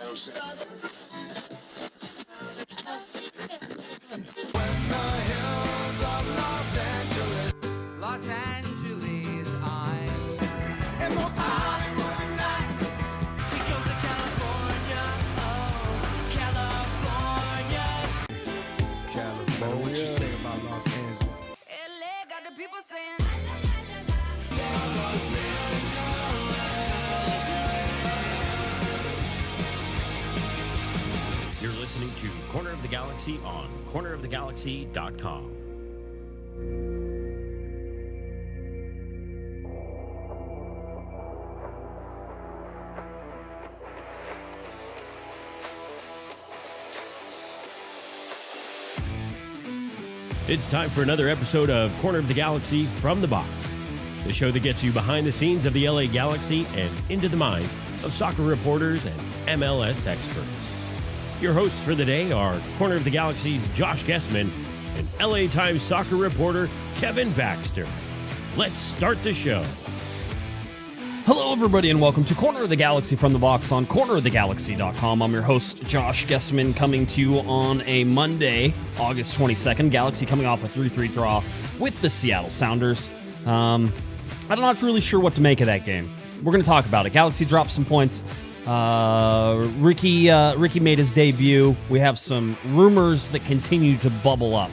Los Angeles, I'm and most Hollywood nights. She goes to California, oh, California. What you say about Los Angeles? LA got the people saying. You're listening to Corner of the Galaxy on cornerofthegalaxy.com. It's time for another episode of Corner of the Galaxy from the Box, the show that gets you behind the scenes of the LA Galaxy and into the minds of soccer reporters and MLS experts. Your hosts for the day are Corner of the Galaxy's Josh Guesman and LA Times soccer reporter Kevin Baxter. Let's start the show. Hello, everybody, and welcome to Corner of the Galaxy from the Box on cornerofthegalaxy.com. I'm your host, Josh Guesman, coming to you on a Monday, August 22nd. Galaxy coming off a 3-3 draw with the Seattle Sounders. I'm not really sure what to make of that game. We're going to talk about it. Galaxy dropped some points. Riqui made his debut. We have some rumors that continue to bubble up.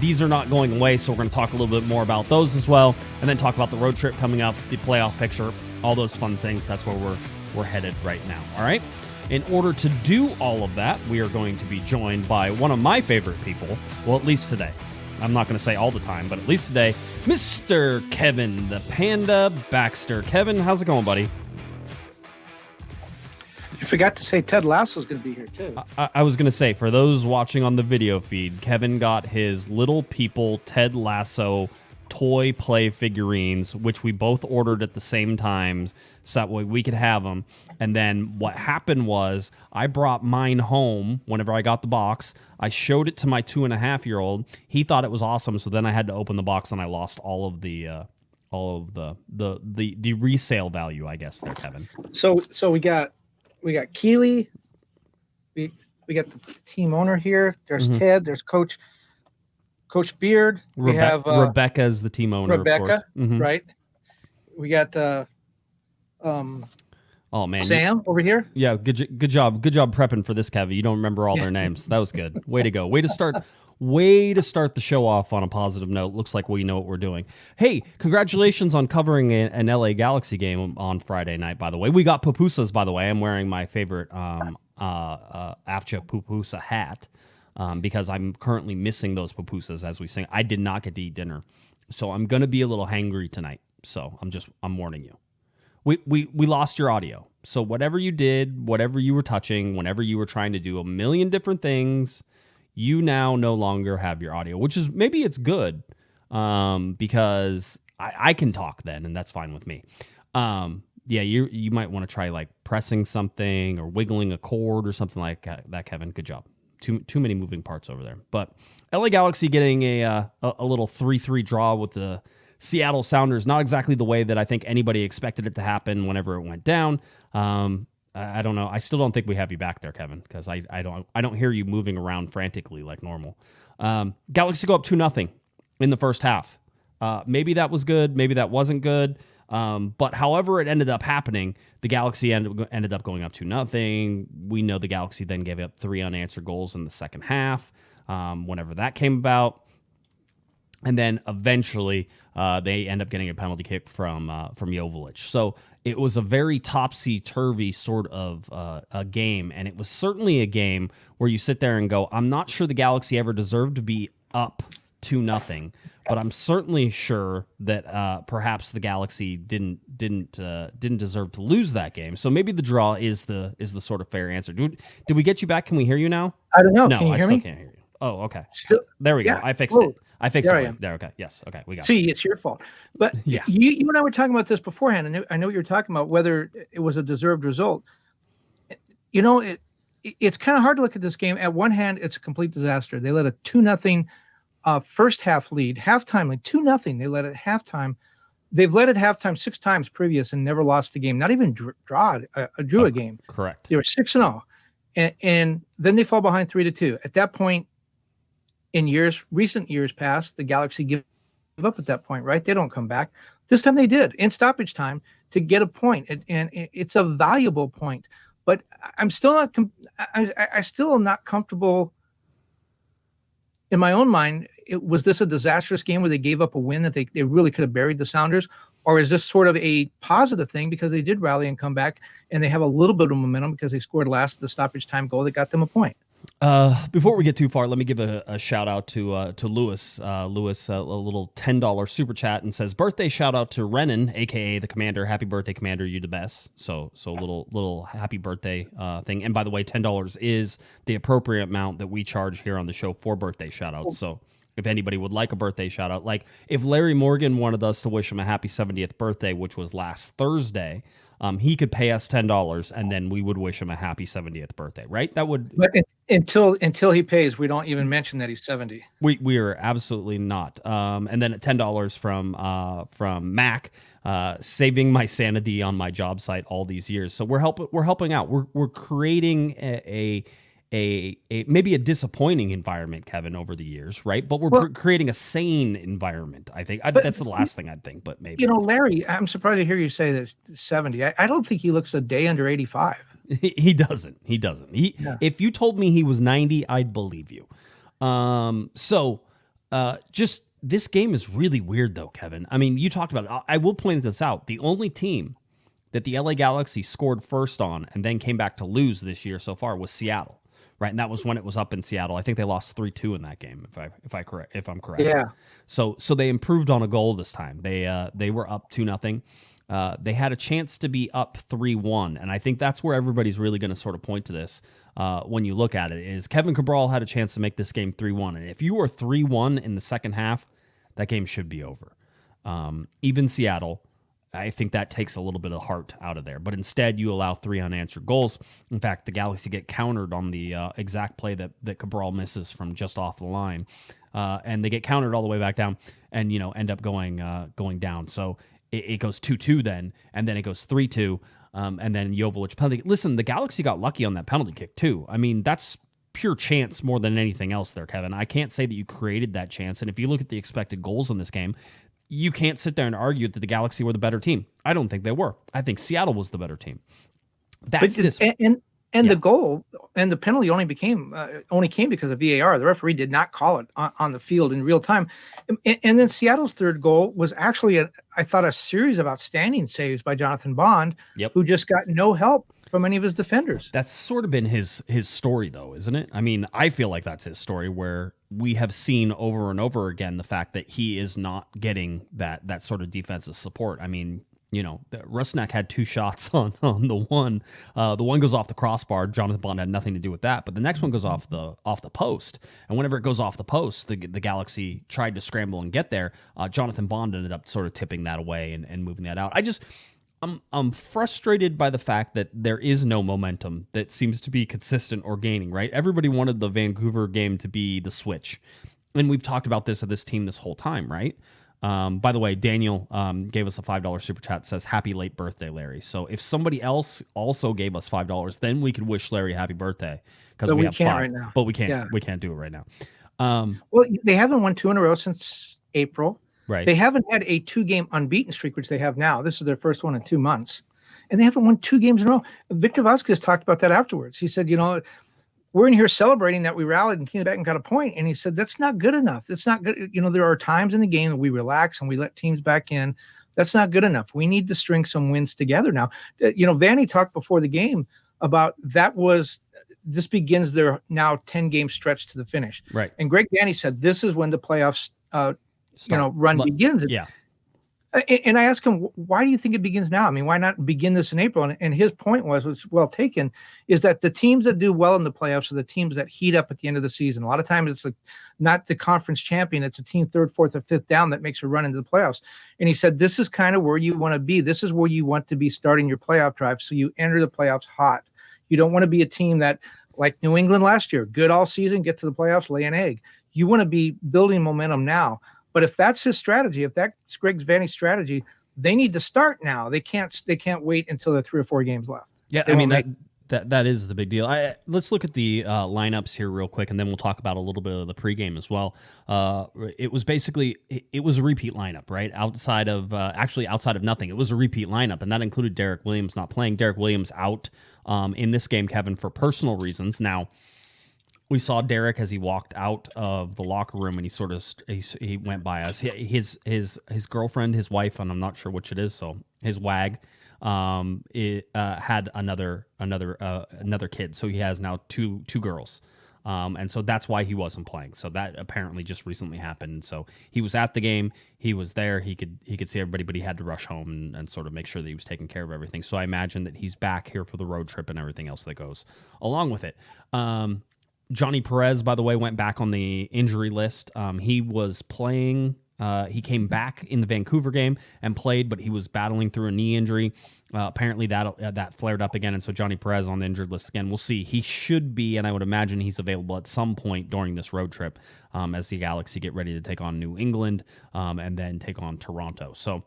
These are not going away, so we're going to talk a little bit more about those as well, and then talk about the road trip coming up, the playoff picture, all those fun things. That's where we're headed right now, all right? In order to do all of that, we are going to be joined by one of my favorite people, well, at least today. I'm not going to say all the time, but at least today, Mr. Kevin, the Panda Baxter. Kevin, how's it going, buddy? You forgot to say Ted Lasso's going to be here, too. I was going to say, for those watching on the video feed, Kevin got his Little People Ted Lasso toy play figurines, which we both ordered at the same time so that way we could have them. And then what happened was I brought mine home whenever I got the box. I showed it to my 2.5-year-old. He thought it was awesome, so then I had to open the box, and I lost all of the resale value, I guess, there, Kevin. So we got Keely, we got the team owner here. There's Ted. There's Coach Beard. We have Rebecca's the team owner. Rebecca, of course. Mm-hmm. Right? We got oh man, Sam over here. Yeah, good job prepping for this, Kevin. You don't remember all their names. That was good. Way to go. Way to start the show off on a positive note. Looks like we know what we're doing. Hey, congratulations on covering an LA Galaxy game on Friday night, by the way. We got pupusas, by the way. I'm wearing my favorite AFCHA pupusa hat because I'm currently missing those pupusas as we sing. I did not get to eat dinner, so I'm going to be a little hangry tonight. So I'm warning you. We lost your audio. So whatever you did, whatever you were touching, whenever you were trying to do a million different things, you now no longer have your audio, which is maybe it's good because I can talk then, and that's fine with me. Yeah, you might want to try like pressing something or wiggling a cord or something like that, Kevin. Good job. Too many moving parts over there. But LA Galaxy getting a little 3-3 draw with the Seattle Sounders, not exactly the way that I think anybody expected it to happen whenever it went down. I don't know. I still don't think we have you back there, Kevin, because I don't hear you moving around frantically like normal. Galaxy go up 2-0 in the first half. Maybe that was good. Maybe that wasn't good. But however it ended up happening, the Galaxy ended up going up 2-0. We know the Galaxy then gave up 3 unanswered goals in the second half. Whenever that came about. And then eventually they end up getting a penalty kick from Joveljic. So it was a very topsy-turvy sort of a game, and it was certainly a game where you sit there and go, I'm not sure the Galaxy ever deserved to be up 2-0, but I'm certainly sure that perhaps the Galaxy didn't deserve to lose that game. So maybe the draw is the sort of fair answer. Did we get you back? Can we hear you now? I don't know. No, Can you hear still me? Can't hear you. Oh, okay. There we go. I fixed it. I fixed there it. I am. There, okay. Yes. Okay, we got it. See, it's your fault. But Yeah. you and I were talking about this beforehand, and I know what you were talking about, whether it was a deserved result. You know, it's kind of hard to look at this game. At one hand, it's a complete disaster. They let a 2-0 first half lead, halftime lead, 2-0. They led at halftime. They've led at halftime 6 times previous and never lost a game. Not even drew a game. Correct. They were 6-0, and then they fall behind 3-2. At that point, in recent years past, the Galaxy give up at that point, right? They don't come back. This time they did in stoppage time to get a point, and it's a valuable point. But I'm still not. I still am not comfortable. In my own mind, was this a disastrous game where they gave up a win that they really could have buried the Sounders? Or is this sort of a positive thing because they did rally and come back and they have a little bit of momentum because they scored last the stoppage time goal that got them a point? Before we get too far, let me give a shout out to Lewis. Lewis, a little $10 super chat and says, birthday shout out to Renan, aka the Commander. Happy birthday, Commander! You the best. So a little happy birthday thing. And by the way, $10 is the appropriate amount that we charge here on the show for birthday shout outs. So if anybody would like a birthday shout out, like if Larry Morgan wanted us to wish him a happy 70th birthday, which was last Thursday, he could pay us $10 and then we would wish him a happy 70th birthday, right? That would. But until he pays, we don't even mention that he's 70. We are absolutely not. And then at $10 from Mac, saving my sanity on my job site all these years. So we're helping out. We're creating a maybe a disappointing environment, Kevin, over the years, right? But we're creating a sane environment. I think that's the last thing I'd think. But maybe, Larry, I'm surprised to hear you say that 70. I don't think he looks a day under 85. He doesn't. If you told me he was 90, I'd believe you. Just this game is really weird, though, Kevin. I mean, you talked about it. I will point this out. The only team that the LA Galaxy scored first on and then came back to lose this year so far was Seattle. Right, and that was when it was up in Seattle. I think they lost 3-2 in that game, if I'm correct. Yeah. So they improved on a goal this time. They were up 2-0. They had a chance to be up 3-1, and I think that's where everybody's really going to sort of point to this when you look at it. Is Kevin Cabral had a chance to make this game 3-1, and if you were 3-1 in the second half, that game should be over. Even Seattle, I think that takes a little bit of heart out of there. But instead, you allow 3 unanswered goals. In fact, the Galaxy get countered on the exact play that Cabral misses from just off the line. And they get countered all the way back down and, end up going down. So it goes 2-2 then, and then it goes 3-2, and then Joveljic penalty. Listen, the Galaxy got lucky on that penalty kick, too. I mean, that's pure chance more than anything else there, Kevin. I can't say that you created that chance. And if you look at the expected goals in this game, you can't sit there and argue that the Galaxy were the better team. I don't think they were. I think Seattle was the better team. The goal and the penalty only came because of VAR. The referee did not call it on the field in real time. And then Seattle's third goal was actually, I thought, a series of outstanding saves by Jonathan Bond, who just got no help from any of his defenders. That's sort of been his story, though, isn't it? I mean, I feel like that's his story, where we have seen over and over again the fact that he is not getting that sort of defensive support. I mean, Rusnak had 2 shots on the one. The one goes off the crossbar. Jonathan Bond had nothing to do with that, but the next one goes off the post. And whenever it goes off the post, the Galaxy tried to scramble and get there. Jonathan Bond ended up sort of tipping that away and moving that out. I'm frustrated by the fact that there is no momentum that seems to be consistent or gaining, right? Everybody wanted the Vancouver game to be the switch. And we've talked about this of this team this whole time, right? By the way, Daniel gave us a $5 super chat, says, happy late birthday, Larry. So if somebody else also gave us $5, then we could wish Larry a happy birthday. Because we have can't 5, right now. But we can't do it right now. Well, they haven't won 2 in a row since April. Right. They haven't had a 2-game unbeaten streak, which they have now. This is their first one in 2 months. And they haven't won 2 games in a row. Victor Vasquez talked about that afterwards. He said, we're in here celebrating that we rallied and came back and got a point. And he said, that's not good enough. That's not good. There are times in the game that we relax and we let teams back in. That's not good enough. We need to string some wins together now. Vanny talked before the game about this begins their now 10-game stretch to the finish. Right. And Greg Vanny said, this is when the playoffs run begins. Yeah. And I asked him, why do you think it begins now? I mean, why not begin this in April? And his point was well taken, is that the teams that do well in the playoffs are the teams that heat up at the end of the season. A lot of times it's not the conference champion. It's a team 3rd, 4th, or 5th down that makes a run into the playoffs. And he said, this is kind of where you want to be. This is where you want to be starting your playoff drive. So you enter the playoffs hot. You don't want to be a team that, like New England last year, good all season, get to the playoffs, lay an egg. You want to be building momentum now. But if that's his strategy, if that's Greg Vanny's strategy, they need to start now. They can't wait until there are 3 or 4 games left. Yeah, They I mean won't that is the big deal. Let's look at the lineups here real quick, and then we'll talk about a little bit of the pregame as well. It was basically it was a repeat lineup, right? Outside of nothing, it was a repeat lineup, and that included Derek Williams not playing. Derek Williams out in this game, Kevin, for personal reasons. Now, we saw Derek as he walked out of the locker room, and he went by us. His girlfriend, his wife, and I'm not sure which it is. So his wag. Had another kid, so he has now two girls, and so that's why he wasn't playing. So that apparently just recently happened. So he was at the game, he was there, he could see everybody, but he had to rush home and sort of make sure that he was taking care of everything. So I imagine that he's back here for the road trip and everything else that goes along with it. Johnny Perez, by the way, went back on the injury list. He was playing. He came back in the Vancouver game and played, but he was battling through a knee injury. Apparently that flared up again, and so Johnny Perez on the injured list again. We'll see. He should be, and I would imagine he's available at some point during this road trip as the Galaxy get ready to take on New England and then take on Toronto. So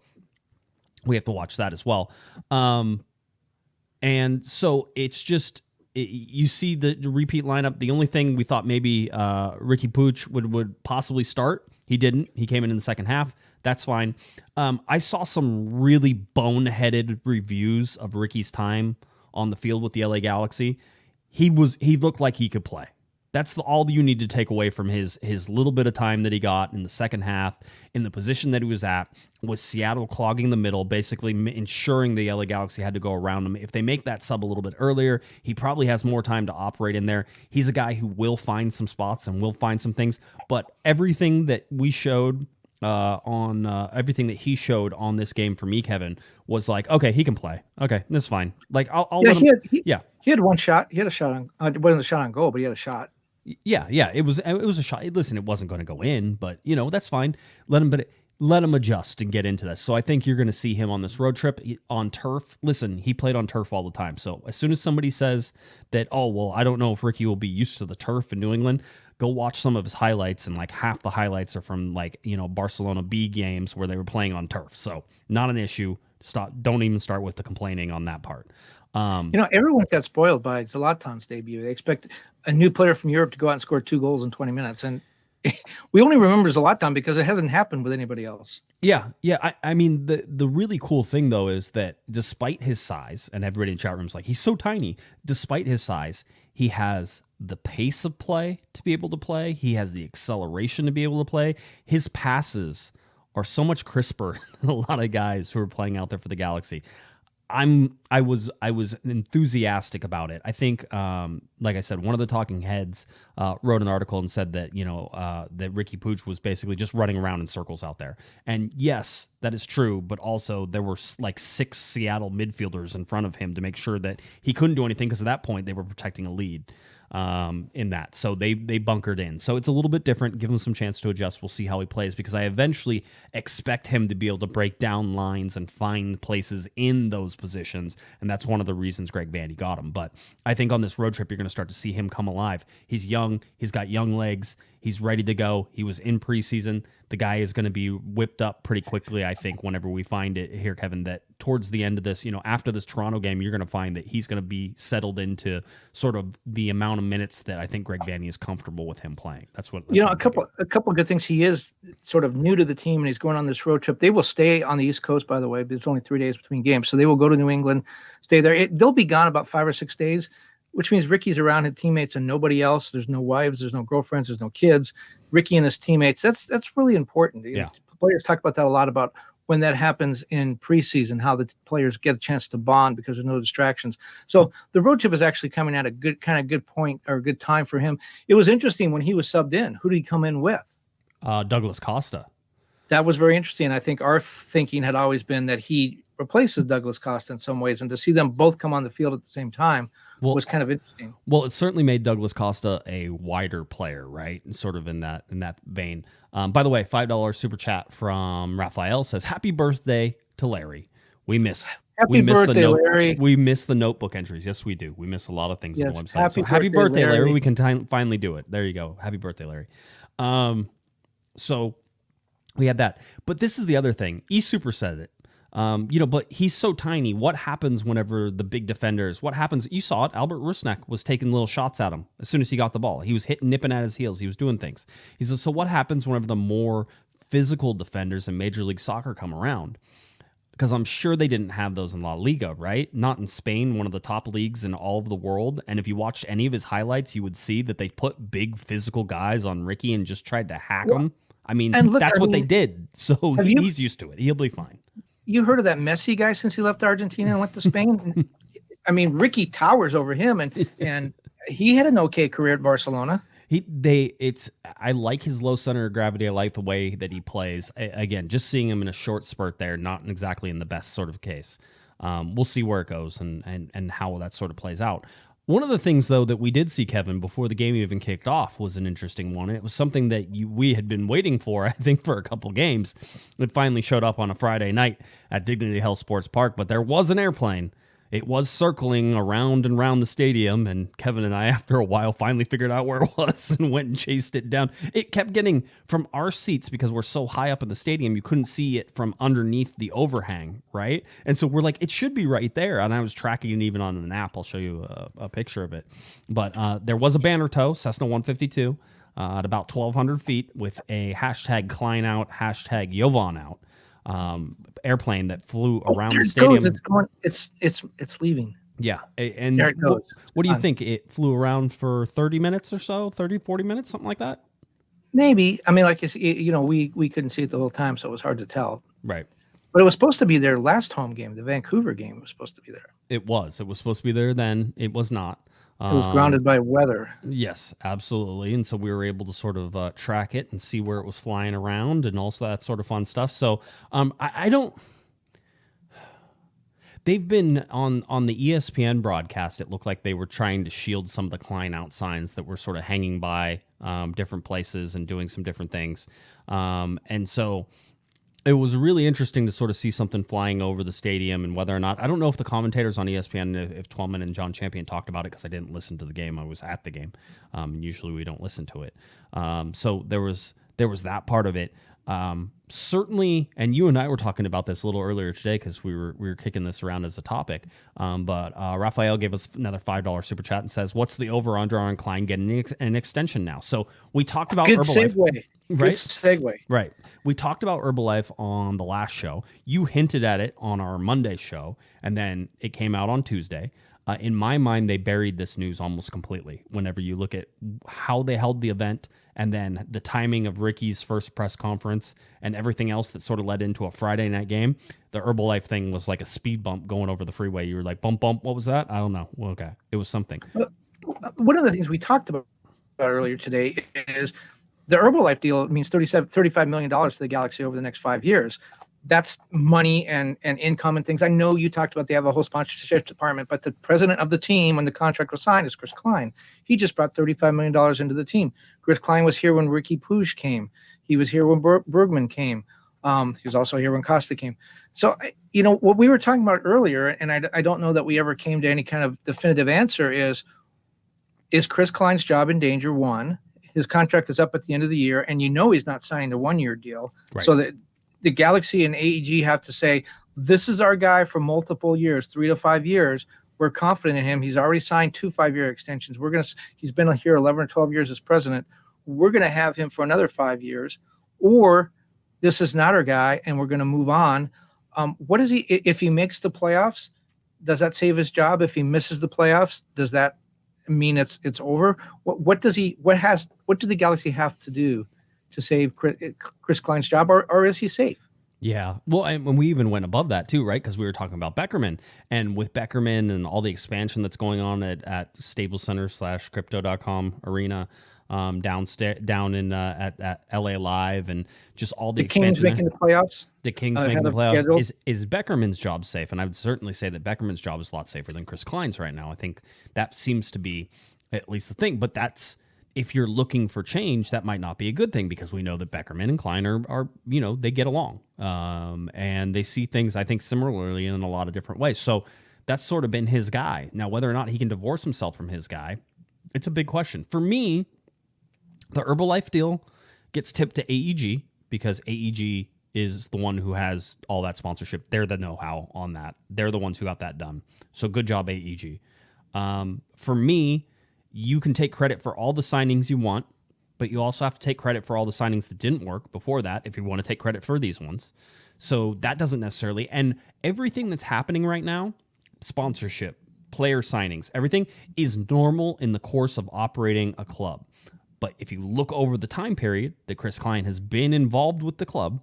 we have to watch that as well. And so it's just... You see the repeat lineup. The only thing we thought maybe Riqui Puig would possibly start, he didn't. He came in the second half. That's fine. I saw some really boneheaded reviews of Ricky's time on the field with the LA Galaxy. He looked like he could play. That's all you need to take away from his little bit of time that he got in the second half, in the position that he was at, was Seattle clogging the middle, basically ensuring the LA Galaxy had to go around him. If they make that sub a little bit earlier, he probably has more time to operate in there. He's a guy who will find some spots and will find some things, but everything that we showed everything that he showed on this game for me, Kevin, was like, okay, he can play. Okay, that's fine. Like, I'll let him. He had one shot. He had a shot on. It wasn't a shot on goal, but he had a shot. Yeah, it was a shot. Listen, it wasn't going to go in, but that's fine. Let him adjust and get into this. So I think you're going to see him on this road trip on turf. Listen, he played on turf all the time. So as soon as somebody says that, oh well, I don't know if Ricky will be used to the turf in New England, go watch some of his highlights, and like half the highlights are from Barcelona B games where they were playing on turf. So not an issue. Don't even start with the complaining on that part. Everyone got spoiled by Zlatan's debut. They expect a new player from Europe to go out and score 2 goals in 20 minutes. And we only remember Zlatan because it hasn't happened with anybody else. Yeah. I mean, the really cool thing, though, is that despite his size, and everybody in the chat room's like, he's so tiny. Despite his size, he has the pace of play to be able to play. He has the acceleration to be able to play. His passes are so much crisper than a lot of guys who are playing out there for the Galaxy. I was enthusiastic about it. I think, like I said, one of the talking heads wrote an article and said that that Riqui Puig was basically just running around in circles out there. And yes, that is true. But also there were like 6 Seattle midfielders in front of him to make sure that he couldn't do anything, because at that point they were protecting a lead in that. So they bunkered in. So it's a little bit different. Give him some chance to adjust. We'll see how he plays, because I eventually expect him to be able to break down lines and find places in those positions. And that's one of the reasons Greg Vandy got him. But I think on this road trip, you're going to start to see him come alive. He's young. He's got young legs. He's ready to go. He was in preseason. The guy is going to be whipped up pretty quickly, I think, whenever we find it here, Kevin, that towards the end of this, after this Toronto game, you're going to find that he's going to be settled into sort of the amount of minutes that I think Greg Vandy is comfortable with him playing. That's what a couple of good things. He is sort of new to the team, and he's going on this road trip. They will stay on the East Coast, by the way. There's only 3 days between games, so they will go to New England, stay there. They'll be gone about 5 or 6 days, which means Ricky's around his teammates and nobody else. There's no wives, there's no girlfriends, there's no kids. Ricky and his teammates. That's really important. Yeah. Players talk about that a lot, about when that happens in preseason, how the players get a chance to bond because there's no distractions. So the road trip is actually coming at a good point, or a good time for him. It was interesting when he was subbed in. Who did he come in with? Douglas Costa. That was very interesting. I think our thinking had always been that he replaces Douglas Costa in some ways, and to see them both come on the field at the same time was kind of interesting. Well, it certainly made Douglas Costa a wider player, right? And sort of in that vein. By the way, $5 super chat from Raphael says, "Happy birthday to Larry. We miss Larry. We miss the notebook entries. Yes, we do. We miss a lot of things on the website. Happy birthday, Larry. We can finally do it. There you go. Happy birthday, Larry. So we had that. But this is the other thing. eSuper said it. But he's so tiny. What happens whenever the big defenders, what happens? You saw it. Albert Rusnak was taking little shots at him as soon as he got the ball. He was nipping at his heels. He was doing things. He said, so what happens whenever the more physical defenders in Major League Soccer come around? Because I'm sure they didn't have those in La Liga, right? Not in Spain, one of the top leagues in all of the world. And if you watched any of his highlights, you would see that they put big physical guys on Riqui and just tried to hack him. I mean, that's what they did. So he's used to it. He'll be fine. You heard of that Messi guy since he left Argentina and went to Spain? I mean, Riqui towers over him, and he had an okay career at Barcelona. I like his low center of gravity. I like the way that he plays. Again, just seeing him in a short spurt there, not exactly in the best sort of case. We'll see where it goes and how that sort of plays out. One of the things, though, that we did see, Kevin, before the game even kicked off was an interesting one. It was something that we had been waiting for, I think, for a couple games. It finally showed up on a Friday night at Dignity Health Sports Park, but there was an airplane. It was circling around and around the stadium, and Kevin and I, after a while, finally figured out where it was and went and chased it down. It kept getting from our seats, because we're so high up in the stadium, you couldn't see it from underneath the overhang, right? And so we're like, it should be right there. And I was tracking it even on an app. I'll show you a picture of it. But there was a banner tow, Cessna 152, at about 1,200 feet with a hashtag Klein out, hashtag Jovan out. Airplane that flew around the stadium. It's leaving. Yeah. And there it goes. What do you think? It flew around for 30 minutes or so, 30, 40 minutes, something like that? Maybe. I mean, like, we couldn't see it the whole time, so it was hard to tell. Right. But it was supposed to be their last home game. The Vancouver game was supposed to be there. It was supposed to be there then. It was not. It was grounded by weather. Yes, absolutely. And so we were able to sort of track it and see where it was flying around and also that sort of fun stuff. So I don't... They've been on the ESPN broadcast. It looked like they were trying to shield some of the Klein out signs that were sort of hanging by different places and doing some different things. And so it was really interesting to sort of see something flying over the stadium and whether or not, I don't know if the commentators on ESPN, if Twellman and John Champion talked about it, because I didn't listen to the game. I was at the game. Usually we don't listen to it. So there was that part of it. Certainly, and you and I were talking about this a little earlier today because we were kicking this around as a topic. But Raphael gave us another $5 super chat and says, "What's the over under on Klein getting an extension now?" So we talked about Good Herbalife. segue. Right? Good segue. Right. We talked about Herbalife on the last show. You hinted at it on our Monday show, and then it came out on Tuesday. In my mind, they buried this news almost completely whenever you look at how they held the event and then the timing of Ricky's first press conference and everything else that sort of led into a Friday night game. The Herbalife thing was like a speed bump going over the freeway. You were like, bump, bump. What was that? I don't know. Well, okay. It was something. One of the things we talked about earlier today is the Herbalife deal means $35 million to the Galaxy over the next 5 years. That's money and income and things. I know you talked about they have a whole sponsorship department, but the president of the team when the contract was signed is Chris Klein. He just brought $35 million into the team. Chris Klein was here when Riqui Puig came. He was here when Bergman came. He was also here when Costa came. So, what we were talking about earlier, and I don't know that we ever came to any kind of definitive answer, is Chris Klein's job in danger? One, his contract is up at the end of the year, and he's not signing a one-year deal. Right. So that the Galaxy and AEG have to say, this is our guy for multiple years, 3 to 5 years. We're confident in him. He's already signed 2 5-year extensions. He's been here 11 or 12 years as president. We're going to have him for another 5 years, or this is not our guy and we're going to move on. What is he, if he makes the playoffs, does that save his job? If he misses the playoffs, does that mean it's over? What do the Galaxy have to do to save Chris Klein's job, or is he safe? Yeah. Well, and we even went above that too, right? Because we were talking about Beckerman, and with Beckerman and all the expansion that's going on at Staples Center / crypto.com arena, down in at LA Live, and just all the Kings making the playoffs. The Kings making the playoffs. Is Beckerman's job safe? And I would certainly say that Beckerman's job is a lot safer than Chris Klein's right now. I think that seems to be at least the thing. But that's, if you're looking for change, that might not be a good thing, because we know that Beckerman and Klein are they get along, and they see things, I think, similarly in a lot of different ways. So that's sort of been his guy. Now, whether or not he can divorce himself from his guy, it's a big question. For me, the Herbalife deal gets tipped to AEG, because AEG is the one who has all that sponsorship. They're the know-how on that. They're the ones who got that done. So good job, AEG. For me, you can take credit for all the signings you want, but you also have to take credit for all the signings that didn't work before that if you want to take credit for these ones. So that doesn't necessarily, and everything that's happening right now, sponsorship, player signings, everything is normal in the course of operating a club. But if you look over the time period that Chris Klein has been involved with the club,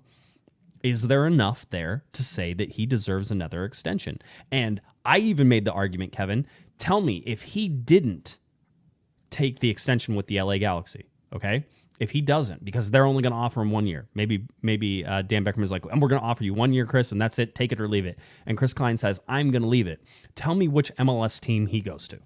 is there enough there to say that he deserves another extension? And I even made the argument, Kevin, tell me if he didn't take the extension with the LA Galaxy, okay? If he doesn't, because they're only going to offer him 1 year. Maybe Dan Beckerman is like, and we're going to offer you 1 year, Chris, and that's it. Take it or leave it. And Chris Klein says, I'm going to leave it. Tell me which MLS team he goes to.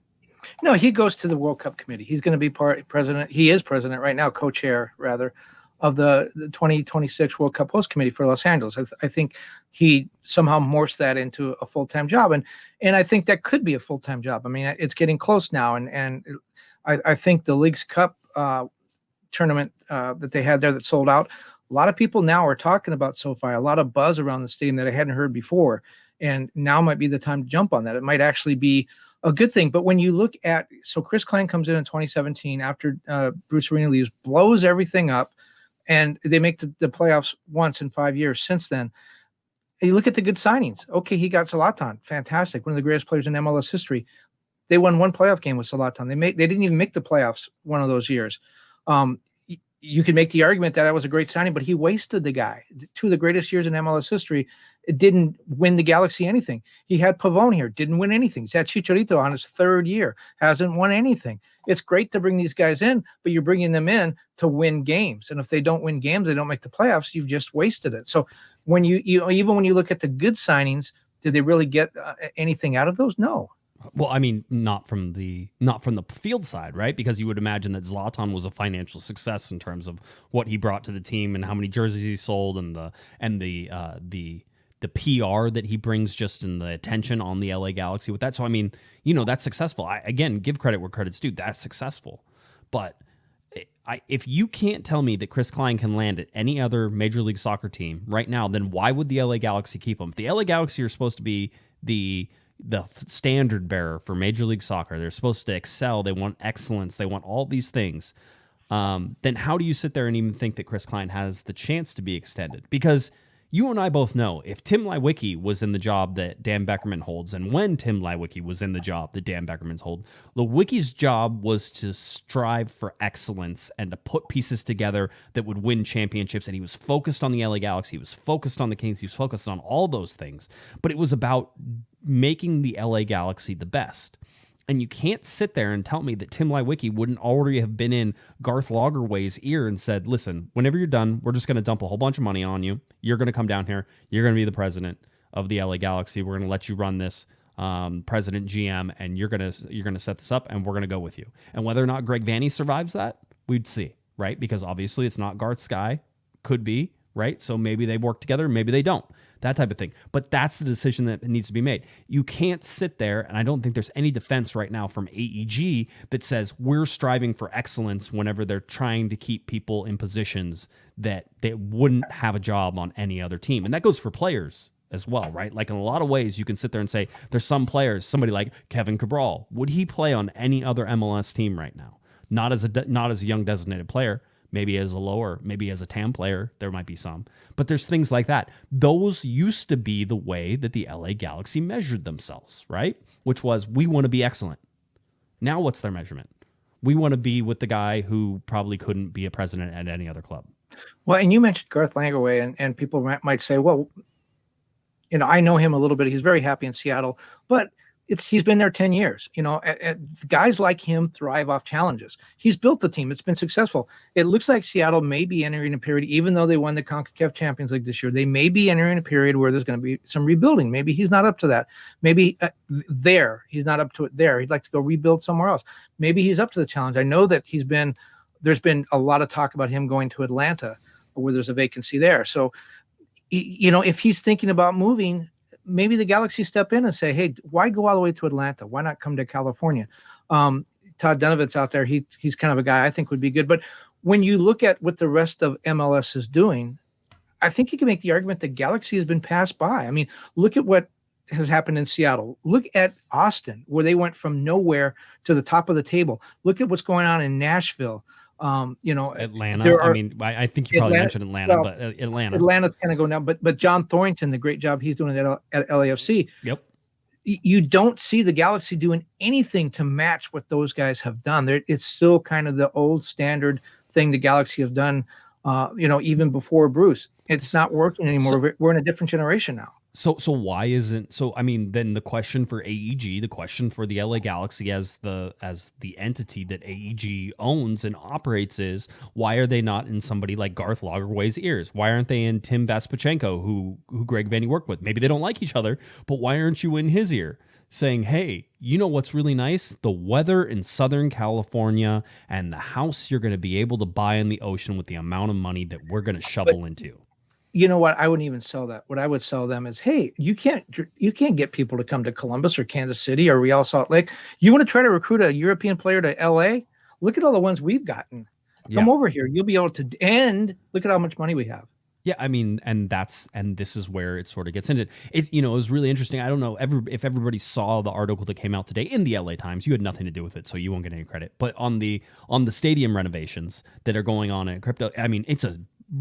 No, he goes to the World Cup committee. He's going to be president. He is president right now, co-chair rather, of the 2026 World Cup host committee for Los Angeles. I think he somehow morphed that into a full-time job, and I think that could be a full-time job. I mean, it's getting close now, and I think the League's Cup tournament that they had there that sold out. A lot of people now are talking about SoFi. A lot of buzz around the stadium that I hadn't heard before, and now might be the time to jump on that. It might actually be a good thing. But when you look at, so Chris Klein comes in 2017 after Bruce Arena leaves, blows everything up, and they make the playoffs once in 5 years since then. And you look at the good signings. Okay, he got Zlatan, fantastic, one of the greatest players in MLS history. They won one playoff game with Zlatan. They didn't even make the playoffs one of those years. You could make the argument that was a great signing, but he wasted the guy. 2 of the greatest years in MLS history. It didn't win the Galaxy anything. He had Pavone here, didn't win anything. He's had Chicharito on his 3rd year, hasn't won anything. It's great to bring these guys in, but you're bringing them in to win games. And if they don't win games, they don't make the playoffs, you've just wasted it. So when you even when you look at the good signings, did they really get anything out of those? No. Well, I mean, not from the field side, right? Because you would imagine that Zlatan was a financial success in terms of what he brought to the team and how many jerseys he sold and the PR that he brings just in the attention on the LA Galaxy with that. So, I mean, that's successful. Again, give credit where credit's due. That's successful. But if you can't tell me that Chris Klein can land at any other Major League Soccer team right now, then why would the LA Galaxy keep him? If the LA Galaxy are supposed to be the standard bearer for Major League Soccer, they're supposed to excel, they want excellence, they want all these things, then how do you sit there and even think that Chris Klein has the chance to be extended? Because you and I both know if Tim Leiweke was in the job that Dan Beckerman holds, and when Tim Leiweke was in the job that Dan Beckerman's hold, Leiweke's job was to strive for excellence and to put pieces together that would win championships. And he was focused on the LA Galaxy, he was focused on the Kings, he was focused on all those things. But it was about making the LA Galaxy the best. And you can't sit there and tell me that Tim Leiweke wouldn't already have been in Garth Lagerwey's ear and said, listen, whenever you're done, we're just going to dump a whole bunch of money on you. You're going to come down here. You're going to be the president of the LA Galaxy. We're going to let you run this, president, GM, and you're going to set this up, and we're going to go with you. And whether or not Greg Vanney survives that, we'd see, right? Because obviously it's not Garth's guy. Could be, right? So maybe they work together, maybe they don't. That type of thing. But that's the decision that needs to be made. You can't sit there, and I don't think there's any defense right now from AEG that says we're striving for excellence whenever they're trying to keep people in positions that they wouldn't have a job on any other team. And that goes for players as well, right? Like in a lot of ways, you can sit there and say there's some players, somebody like Kevin Cabral, would he play on any other MLS team right now? Not as a young designated player. Maybe as a lower, maybe as a TAM player, there might be some. But there's things like that. Those used to be the way that the LA Galaxy measured themselves, right? Which was, we want to be excellent. Now what's their measurement? We want to be with the guy who probably couldn't be a president at any other club. Well, and you mentioned Garth Lagerwey, and people might say, well, I know him a little bit. He's very happy in Seattle, but he's been there 10 years. Guys like him thrive off challenges. He's built the team. It's been successful. It looks like Seattle may be entering a period, even though they won the CONCACAF Champions League this year, they may be entering a period where there's going to be some rebuilding. Maybe he's not up to that. Maybe he's not up to it there. He'd like to go rebuild somewhere else. Maybe he's up to the challenge. I know that there's been a lot of talk about him going to Atlanta, where there's a vacancy there. So, if he's thinking about moving, maybe the Galaxy step in and say, hey, why go all the way to Atlanta? Why not come to California? Todd Dunovet's out there. He's kind of a guy I think would be good. But when you look at what the rest of MLS is doing, I think you can make the argument that Galaxy has been passed by. I mean, look at what has happened in Seattle. Look at Austin, where they went from nowhere to the top of the table. Look at what's going on in Nashville. Atlanta. I think you probably mentioned Atlanta, but Atlanta. Atlanta's kind of going down. But John Thornton, the great job he's doing at LAFC. Yep. You don't see the Galaxy doing anything to match what those guys have done. It's still kind of the old standard thing the Galaxy have done, even before Bruce. It's not working anymore. We're in a different generation now. So why isn't then the question for AEG, the question for the LA Galaxy as the entity that AEG owns and operates is, why are they not in somebody like Garth Lagerwey's ears? Why aren't they in Tim Baspachenko, who Greg Vanny worked with? Maybe they don't like each other, but why aren't you in his ear saying, hey, you know what's really nice? The weather in Southern California and the house you're going to be able to buy in the ocean with the amount of money that we're going to shovel into. You know what? I wouldn't even sell that. What I would sell them is, hey, you can't get people to come to Columbus or Kansas City or Real Salt Lake. You want to try to recruit a European player to LA? Look at all the ones we've gotten. Come over here. You'll be able to. And look at how much money we have. Yeah, I mean, and this is where it sort of gets into it. It was really interesting. I don't know if everybody saw the article that came out today in the LA Times. You had nothing to do with it, so you won't get any credit. But on the stadium renovations that are going on at crypto, I mean, it's a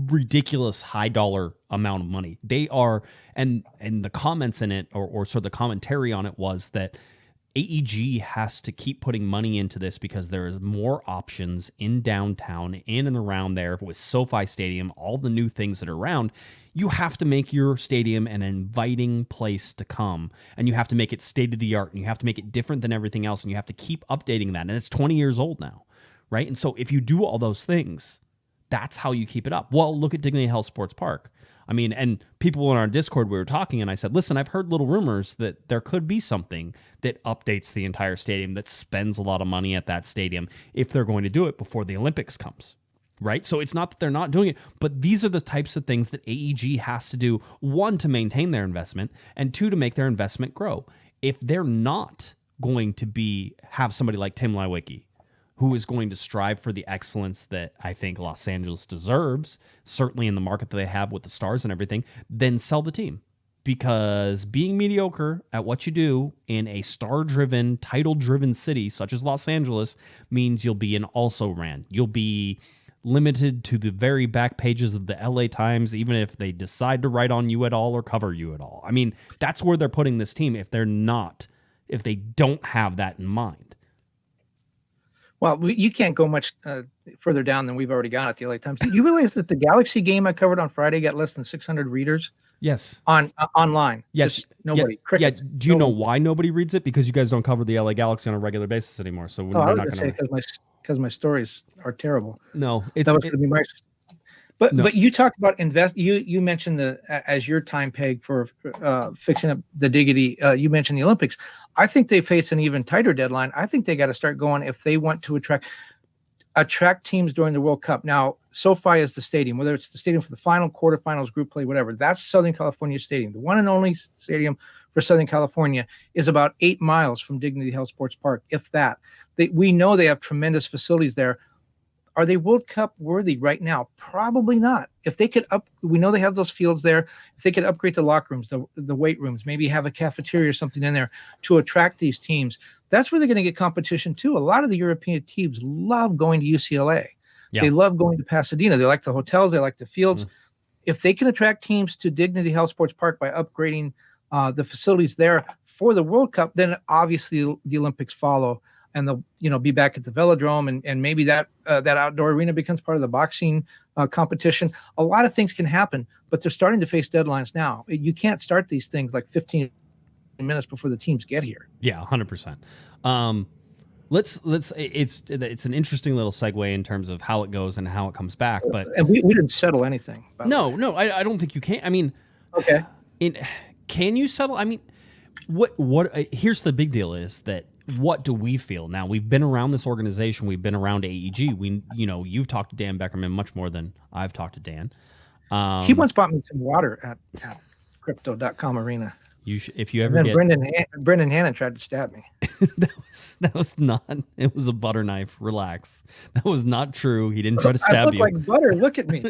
ridiculous high dollar amount of money. They are, and the comments in it, or sort of the commentary on it, was that AEG has to keep putting money into this because there is more options in downtown, in and around there with SoFi Stadium, all the new things that are around. You have to make your stadium an inviting place to come, and you have to make it state of the art, and you have to make it different than everything else, and you have to keep updating that. And it's 20 years old now, right? And so if you do all those things, that's how you keep it up. Well, look at Dignity Health Sports Park. I mean, and people in our Discord, we were talking, and I said, listen, I've heard little rumors that there could be something that updates the entire stadium, that spends a lot of money at that stadium if they're going to do it before the Olympics comes, right? So it's not that they're not doing it, but these are the types of things that AEG has to do, one, to maintain their investment, and two, to make their investment grow. If they're not going to have somebody like Tim Lewicki, who is going to strive for the excellence that I think Los Angeles deserves, certainly in the market that they have with the stars and everything, then sell the team. Because being mediocre at what you do in a star-driven, title-driven city such as Los Angeles means you'll be an also-ran. You'll be limited to the very back pages of the LA Times, even if they decide to write on you at all or cover you at all. I mean, that's where they're putting this team if they don't have that in mind. Well, you can't go much further down than we've already gone at the LA Times. Did you realize that the Galaxy game I covered on Friday got less than 600 readers? Yes. Online. Yes. Just nobody. Yeah. Do you know why nobody reads it? Because you guys don't cover the LA Galaxy on a regular basis anymore. So I was going to say because my stories are terrible. No, that was going to be my. But you talked about You mentioned as your time peg for fixing up the Diggity. You mentioned the Olympics. I think they face an even tighter deadline. I think they got to start going if they want to attract teams during the World Cup. Now, SoFi is the stadium, whether it's the stadium for the final, quarterfinals, group play, whatever. That's Southern California Stadium. The one and only stadium for Southern California is about 8 miles from Dignity Health Sports Park, if that. We know they have tremendous facilities there. Are they World Cup worthy right now? Probably not. If they could we know they have those fields there. If they could upgrade the locker rooms, the weight rooms, maybe have a cafeteria or something in there to attract these teams, that's where they're going to get competition too. A lot of the European teams love going to UCLA. Yeah. They love going to Pasadena. They like the hotels. They like the fields. If they can attract teams to Dignity Health Sports Park by upgrading the facilities there for the World Cup, then obviously the Olympics follow. And they'll be back at the Velodrome, and maybe that outdoor arena becomes part of the boxing competition. A lot of things can happen, but they're starting to face deadlines now. You can't start these things like 15 minutes before the teams get here. Yeah, 100%. It's an interesting little segue in terms of how it goes and how it comes back. But and we didn't settle anything. No, I don't think you can. I mean, okay, can you settle? I mean, what? Here's the big deal: is that. What do we feel now? We've been around this organization. We've been around AEG. You've talked to Dan Beckerman much more than I've talked to Dan. He once bought me some water at Crypto.com Arena. If you ever And get then Brendan Hannon tried to stab me. that was not. It was a butter knife. Relax. That was not true. He didn't try to I stab look you. like butter. Look at me.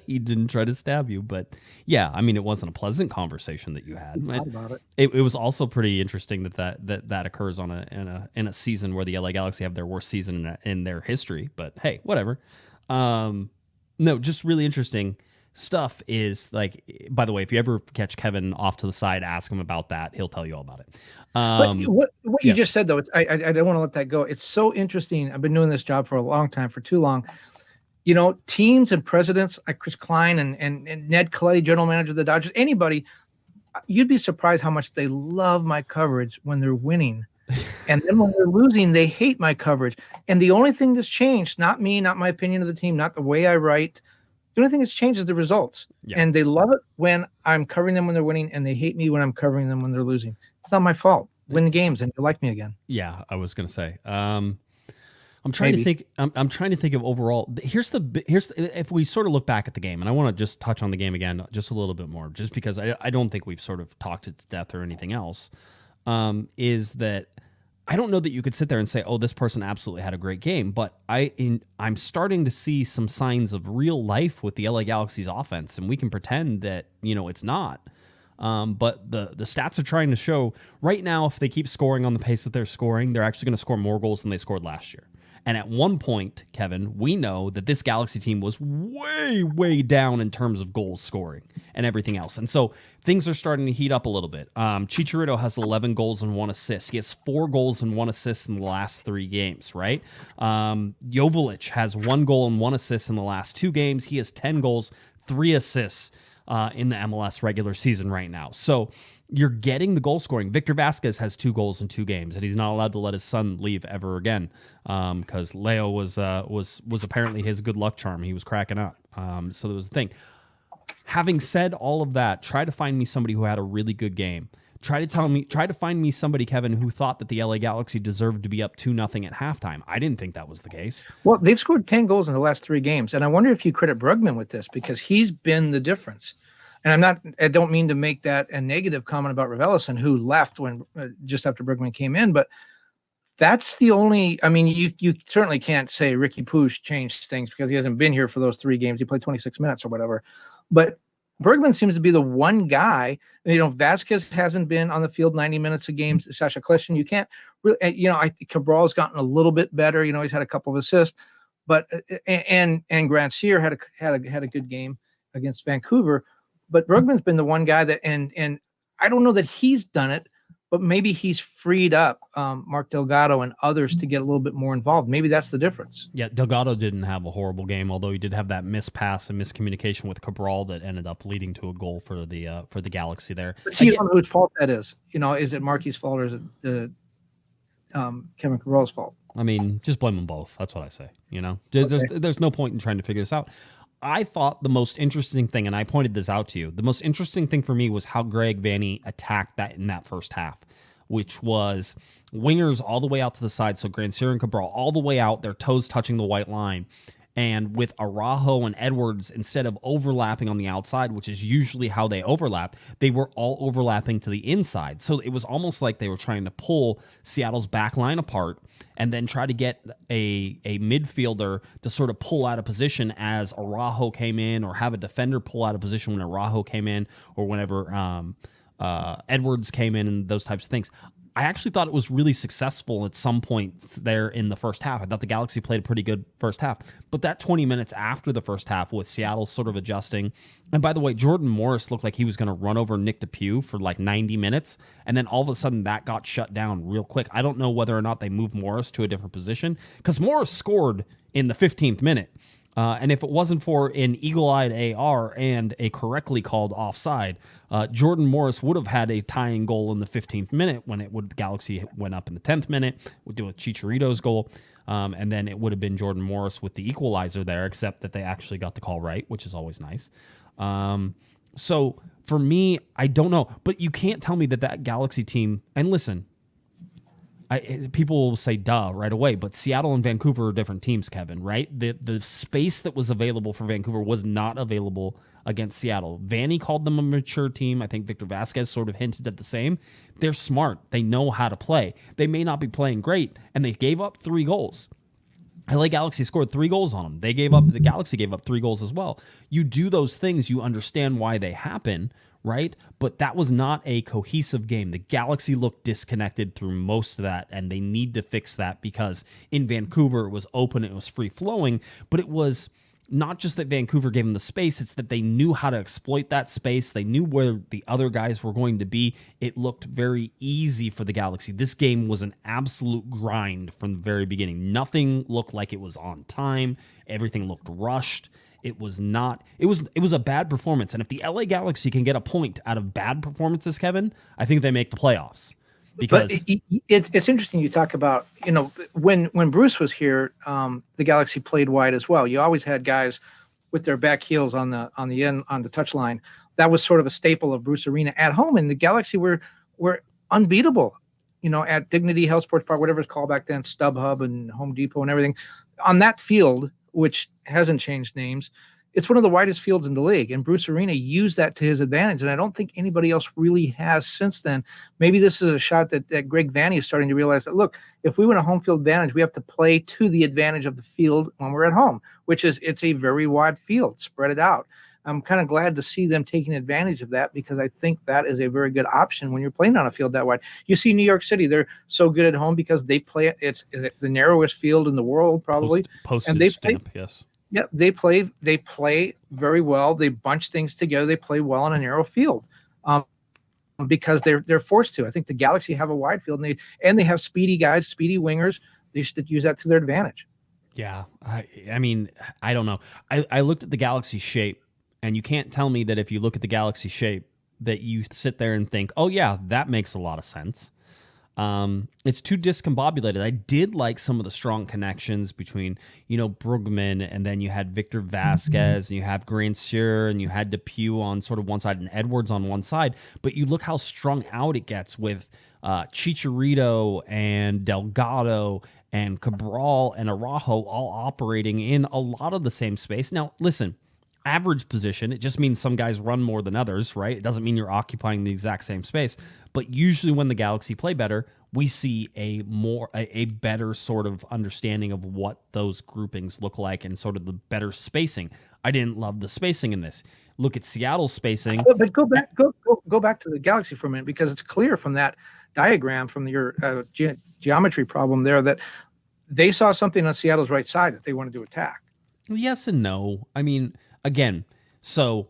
He didn't try to stab you, but yeah, I mean, it wasn't a pleasant conversation that you had. I thought about it. It was also pretty interesting that occurs on in a season where the LA Galaxy have their worst season in their history. But hey, whatever. No, just really interesting stuff. Is like, by the way, if you ever catch Kevin off to the side, ask him about that. He'll tell you all about it. But what you yeah. just said, though, I don't want to let that go. It's so interesting. I've been doing this job for a long time, for too long. You know, teams and presidents like Chris Klein and Ned Colletti, general manager of the Dodgers, anybody, you'd be surprised how much they love my coverage when they're winning. And then when they're losing, they hate my coverage. And the only thing that's changed, not me, not my opinion of the team, not the way I write, the only thing that's changed is the results. Yeah. And they love it when I'm covering them when they're winning, and they hate me when I'm covering them when they're losing. It's not my fault. Win the games and you'll like me again. Yeah, I was gonna say. I'm trying to think. I'm trying to think of overall. Here's if we sort of look back at the game, and I want to just touch on the game again, just a little bit more, just because I don't think we've sort of talked it to death or anything else. Is that I don't know that you could sit there and say, oh, this person absolutely had a great game, but I'm starting to see some signs of real life with the LA Galaxy's offense, and we can pretend that it's not. But the stats are trying to show right now, if they keep scoring on the pace that they're scoring, they're actually going to score more goals than they scored last year. And at one point, Kevin, we know that this Galaxy team was way, way down in terms of goals scoring and everything else. And so things are starting to heat up a little bit. Chicharito has 11 goals and 1 assist. He has 4 goals and 1 assist in the last 3 games, right? Joveljic has 1 goal and 1 assist in the last 2 games. He has 10 goals, 3 assists in the MLS regular season right now. So you're getting the goal scoring. Victor Vasquez has 2 goals in 2 games, and he's not allowed to let his son leave ever again because Leo was apparently his good luck charm. He was cracking up. So there was the thing. Having said all of that, try to find me somebody who had a really good game. Try to find me somebody, Kevin, who thought that the LA Galaxy deserved to be up 2-0 at halftime. I didn't think that was the case. Well, they've scored 10 goals in the last 3 games, and I wonder if you credit Brugman with this because he's been the difference. And I don't mean to make that a negative comment about Raveloson, who left when just after Bergman came in, but that's the only. I mean, you certainly can't say Riqui Puig changed things because he hasn't been here for those 3 games. He played 26 minutes or whatever, but Bergman seems to be the one guy. Vasquez hasn't been on the field 90 minutes a game. Sasha Kljestan, you can't really. I think Cabral's gotten a little bit better. He's had a couple of assists, but and Grant Sear had a good game against Vancouver. But Bergman's been the one guy that, and I don't know that he's done it, but maybe he's freed up Mark Delgado and others to get a little bit more involved. Maybe that's the difference. Yeah, Delgado didn't have a horrible game, although he did have that missed pass and miscommunication with Cabral that ended up leading to a goal for the Galaxy there. But see, whose fault that is. Is it Marky's fault or is it Kevin Cabral's fault? I mean, just blame them both. That's what I say. There's no point in trying to figure this out. I thought the most interesting thing, and I pointed this out to you, the most interesting thing for me was how Greg Vanney attacked that in that first half, which was wingers all the way out to the side. So Grandsir and Cabral all the way out, their toes touching the white line. And with Araujo and Edwards, instead of overlapping on the outside, which is usually how they overlap, they were all overlapping to the inside. So it was almost like they were trying to pull Seattle's back line apart and then try to get a midfielder to sort of pull out of position as Araujo came in, or have a defender pull out of position when Araujo came in, or whenever Edwards came in, and those types of things. I actually thought it was really successful at some points there in the first half. I thought the Galaxy played a pretty good first half. But that 20 minutes after the first half with Seattle sort of adjusting. And by the way, Jordan Morris looked like he was going to run over Nick DePuy for like 90 minutes. And then all of a sudden that got shut down real quick. I don't know whether or not they moved Morris to a different position, because Morris scored in the 15th minute. And if it wasn't for an eagle-eyed AR and a correctly called offside, Jordan Morris would have had a tying goal in the 15th minute when Galaxy went up in the 10th minute, would do a Chicharito's goal, and then it would have been Jordan Morris with the equalizer there, except that they actually got the call right, which is always nice. So for me, I don't know. But you can't tell me that Galaxy team, and listen, People will say duh right away, but Seattle and Vancouver are different teams, Kevin, right? The space that was available for Vancouver was not available against Seattle. Vanny called them a mature team. I think Victor Vasquez sort of hinted at the same. They're smart. They know how to play. They may not be playing great, and they gave up 3 goals. LA Galaxy scored 3 goals on them. The Galaxy gave up 3 goals as well. You do those things, you understand why they happen, right? But that was not a cohesive game. The Galaxy looked disconnected through most of that, and they need to fix that because in Vancouver it was open, it was free-flowing, but it was not just that Vancouver gave them the space, it's that they knew how to exploit that space. They knew where the other guys were going to be. It looked very easy for the Galaxy. This game was an absolute grind from the very beginning. Nothing looked like it was on time. Everything looked rushed. It was not. It was a bad performance. And if the LA Galaxy can get a point out of bad performances, Kevin, I think they make the playoffs. Because it's interesting you talk about, when Bruce was here, the Galaxy played wide as well. You always had guys with their back heels on the end on the touchline. That was sort of a staple of Bruce Arena at home, and the Galaxy were unbeatable. At Dignity Health Sports Park, whatever it's called back then, StubHub and Home Depot and everything, on that field, which hasn't changed names. It's one of the widest fields in the league, and Bruce Arena used that to his advantage, and I don't think anybody else really has since then. Maybe this is a shot that Greg Vanny is starting to realize that, look, if we win a home field advantage, we have to play to the advantage of the field when we're at home, which is it's a very wide field, spread it out. I'm kind of glad to see them taking advantage of that because I think that is a very good option when you're playing on a field that wide. You see New York City, they're so good at home because they play it. It's the narrowest field in the world probably. Postage stamp, yes. Yeah, they play very well. They bunch things together. They play well on a narrow field because they're forced to. I think the Galaxy have a wide field, and they have speedy guys, speedy wingers. They should use that to their advantage. Yeah, I mean, I don't know. I looked at the Galaxy shape, and you can't tell me that if you look at the Galaxy shape that you sit there and think, oh yeah, that makes a lot of sense. It's too discombobulated. I did like some of the strong connections between, Brugman, and then you had Victor Vasquez, and you have Grandsir, and you had Depew on sort of one side and Edwards on one side. But you look how strung out it gets with Chicharito and Delgado and Cabral and Araujo all operating in a lot of the same space. Now, listen, average position, it just means some guys run more than others, right? It doesn't mean you're occupying the exact same space. But usually when the Galaxy play better, we see a better sort of understanding of what those groupings look like and sort of the better spacing. I didn't love the spacing in this. Look at Seattle's spacing. But go back to the Galaxy for a minute, because it's clear from that diagram, from your geometry problem there, that they saw something on Seattle's right side that they wanted to attack. Yes and no. I mean, again, so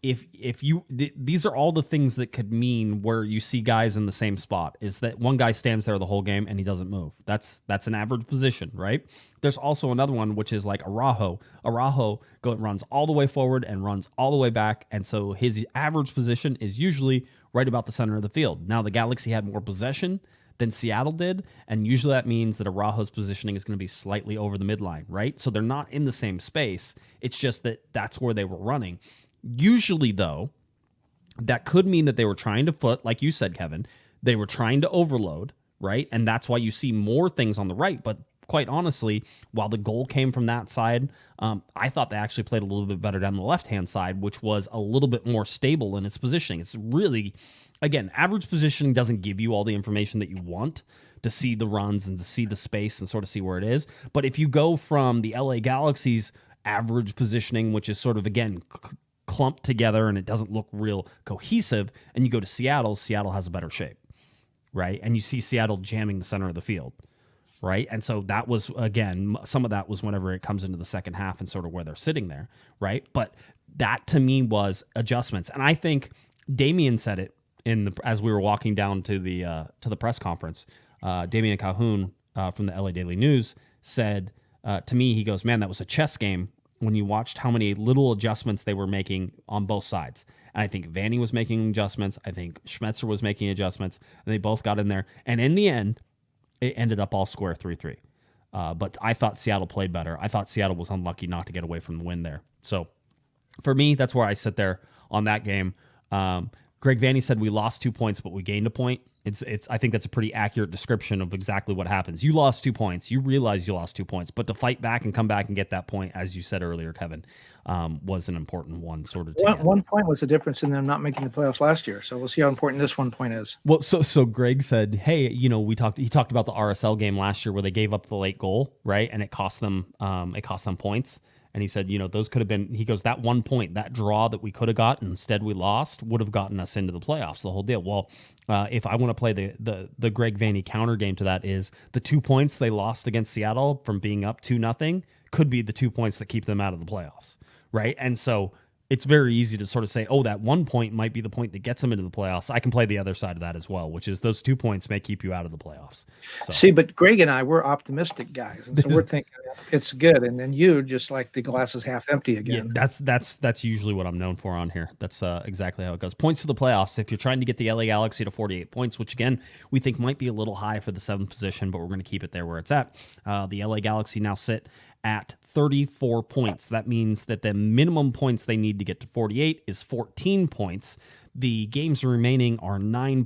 these are all the things that could mean where you see guys in the same spot, is that one guy stands there the whole game and he doesn't move. That's an average position, right? There's also another one, which is like Araujo. Araujo runs all the way forward and runs all the way back, and so his average position is usually right about the center of the field. Now, the Galaxy had more possession than Seattle did, and usually that means that Araujo's positioning is going to be slightly over the midline, right? So they're not in the same space. It's just that that's where they were running. Usually, though, that could mean that they were trying to foot, like you said, Kevin, they were trying to overload, right? And that's why you see more things on the right. But quite honestly, while the goal came from that side, I thought they actually played a little bit better down the left-hand side, which was a little bit more stable in its positioning. It's really, again, average positioning doesn't give you all the information that you want to see the runs and to see the space and sort of see where it is. But if you go from the LA Galaxy's average positioning, which is sort of, again, clumped together and it doesn't look real cohesive, and you go to Seattle has a better shape, right? And you see Seattle jamming the center of the field, right? And so that was, again, some of that was whenever it comes into the second half and sort of where they're sitting there, right? But that to me was adjustments. And I think Damian said it as we were walking down to the press conference. Damian Calhoun from the LA Daily News said to me, he goes, man, that was a chess game when you watched how many little adjustments they were making on both sides. And I think Vanny was making adjustments. I think Schmetzer was making adjustments. And they both got in there. And in the end, it ended up all square 3-3. But I thought Seattle played better. I thought Seattle was unlucky not to get away from the win there. So for me, that's where I sit there on that game. Greg Vanny said we lost 2 points, but we gained a point. I think that's a pretty accurate description of exactly what happens. You lost 2 points. You realize you lost 2 points, but to fight back and come back and get that point, as you said earlier, Kevin, was an important one. Sort of. 1 point was the difference in them not making the playoffs last year. So we'll see how important this 1 point is. Well, so Greg said, hey, he talked about the RSL game last year where they gave up the late goal, right, and it cost them points. And he said, those could have been, he goes, that 1 point, that draw that we could have gotten, instead we lost, would have gotten us into the playoffs, the whole deal. Well, if I want to play the Greg Vanny counter game to that, is the 2 points they lost against Seattle from being up 2-0 could be the 2 points that keep them out of the playoffs, right? And so it's very easy to sort of say, oh, that 1 point might be the point that gets them into the playoffs. I can play the other side of that as well, which is those 2 points may keep you out of the playoffs. So. See, but Greg and I, we're optimistic guys, and so we're thinking it's good, and then you just like the glass is half empty again. Yeah, that's usually what I'm known for on here. That's exactly how it goes. Points to the playoffs. If you're trying to get the LA Galaxy to 48 points, which again we think might be a little high for the 7th position, but we're going to keep it there where it's at. The LA Galaxy now sit at 34 points. That means that the minimum points they need to get to 48 is 14 points. The games remaining are 9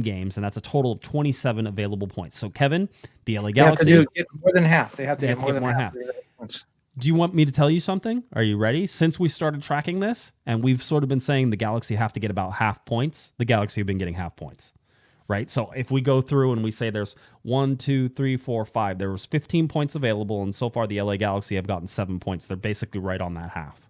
games, and that's a total of 27 available points. So, Kevin, the LA Galaxy... They have to get more than half. They have to get more than half. Do you want me to tell you something? Are you ready? Since we started tracking this, and we've sort of been saying the Galaxy have to get about half points, the Galaxy have been getting half points. Right? So if we go through and we say there's 1, 2, 3, 4, 5, there was 15 points available, and so far the LA Galaxy have gotten 7 points. They're basically right on that half.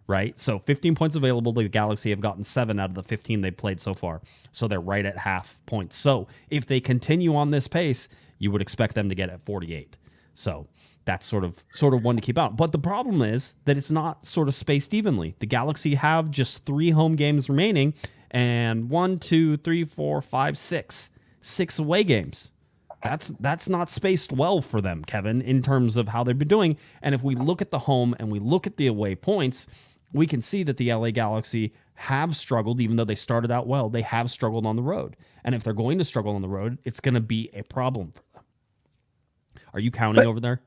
Right? So 15 points available, the Galaxy have gotten 7 out of the 15 they've played so far. So they're right at half points. So if they continue on this pace, you would expect them to get at 48. So that's sort of one to keep out. But the problem is that it's not sort of spaced evenly. The Galaxy have just 3 home games remaining, and 1, 2, 3, 4, 5, 6 away games. That's not spaced well for them, Kevin, in terms of how they've been doing. And if we look at the home and we look at the away points, we can see that the LA Galaxy have struggled, even though they started out well. They have struggled on the road. And if they're going to struggle on the road, it's going to be a problem for them. Are you counting over there?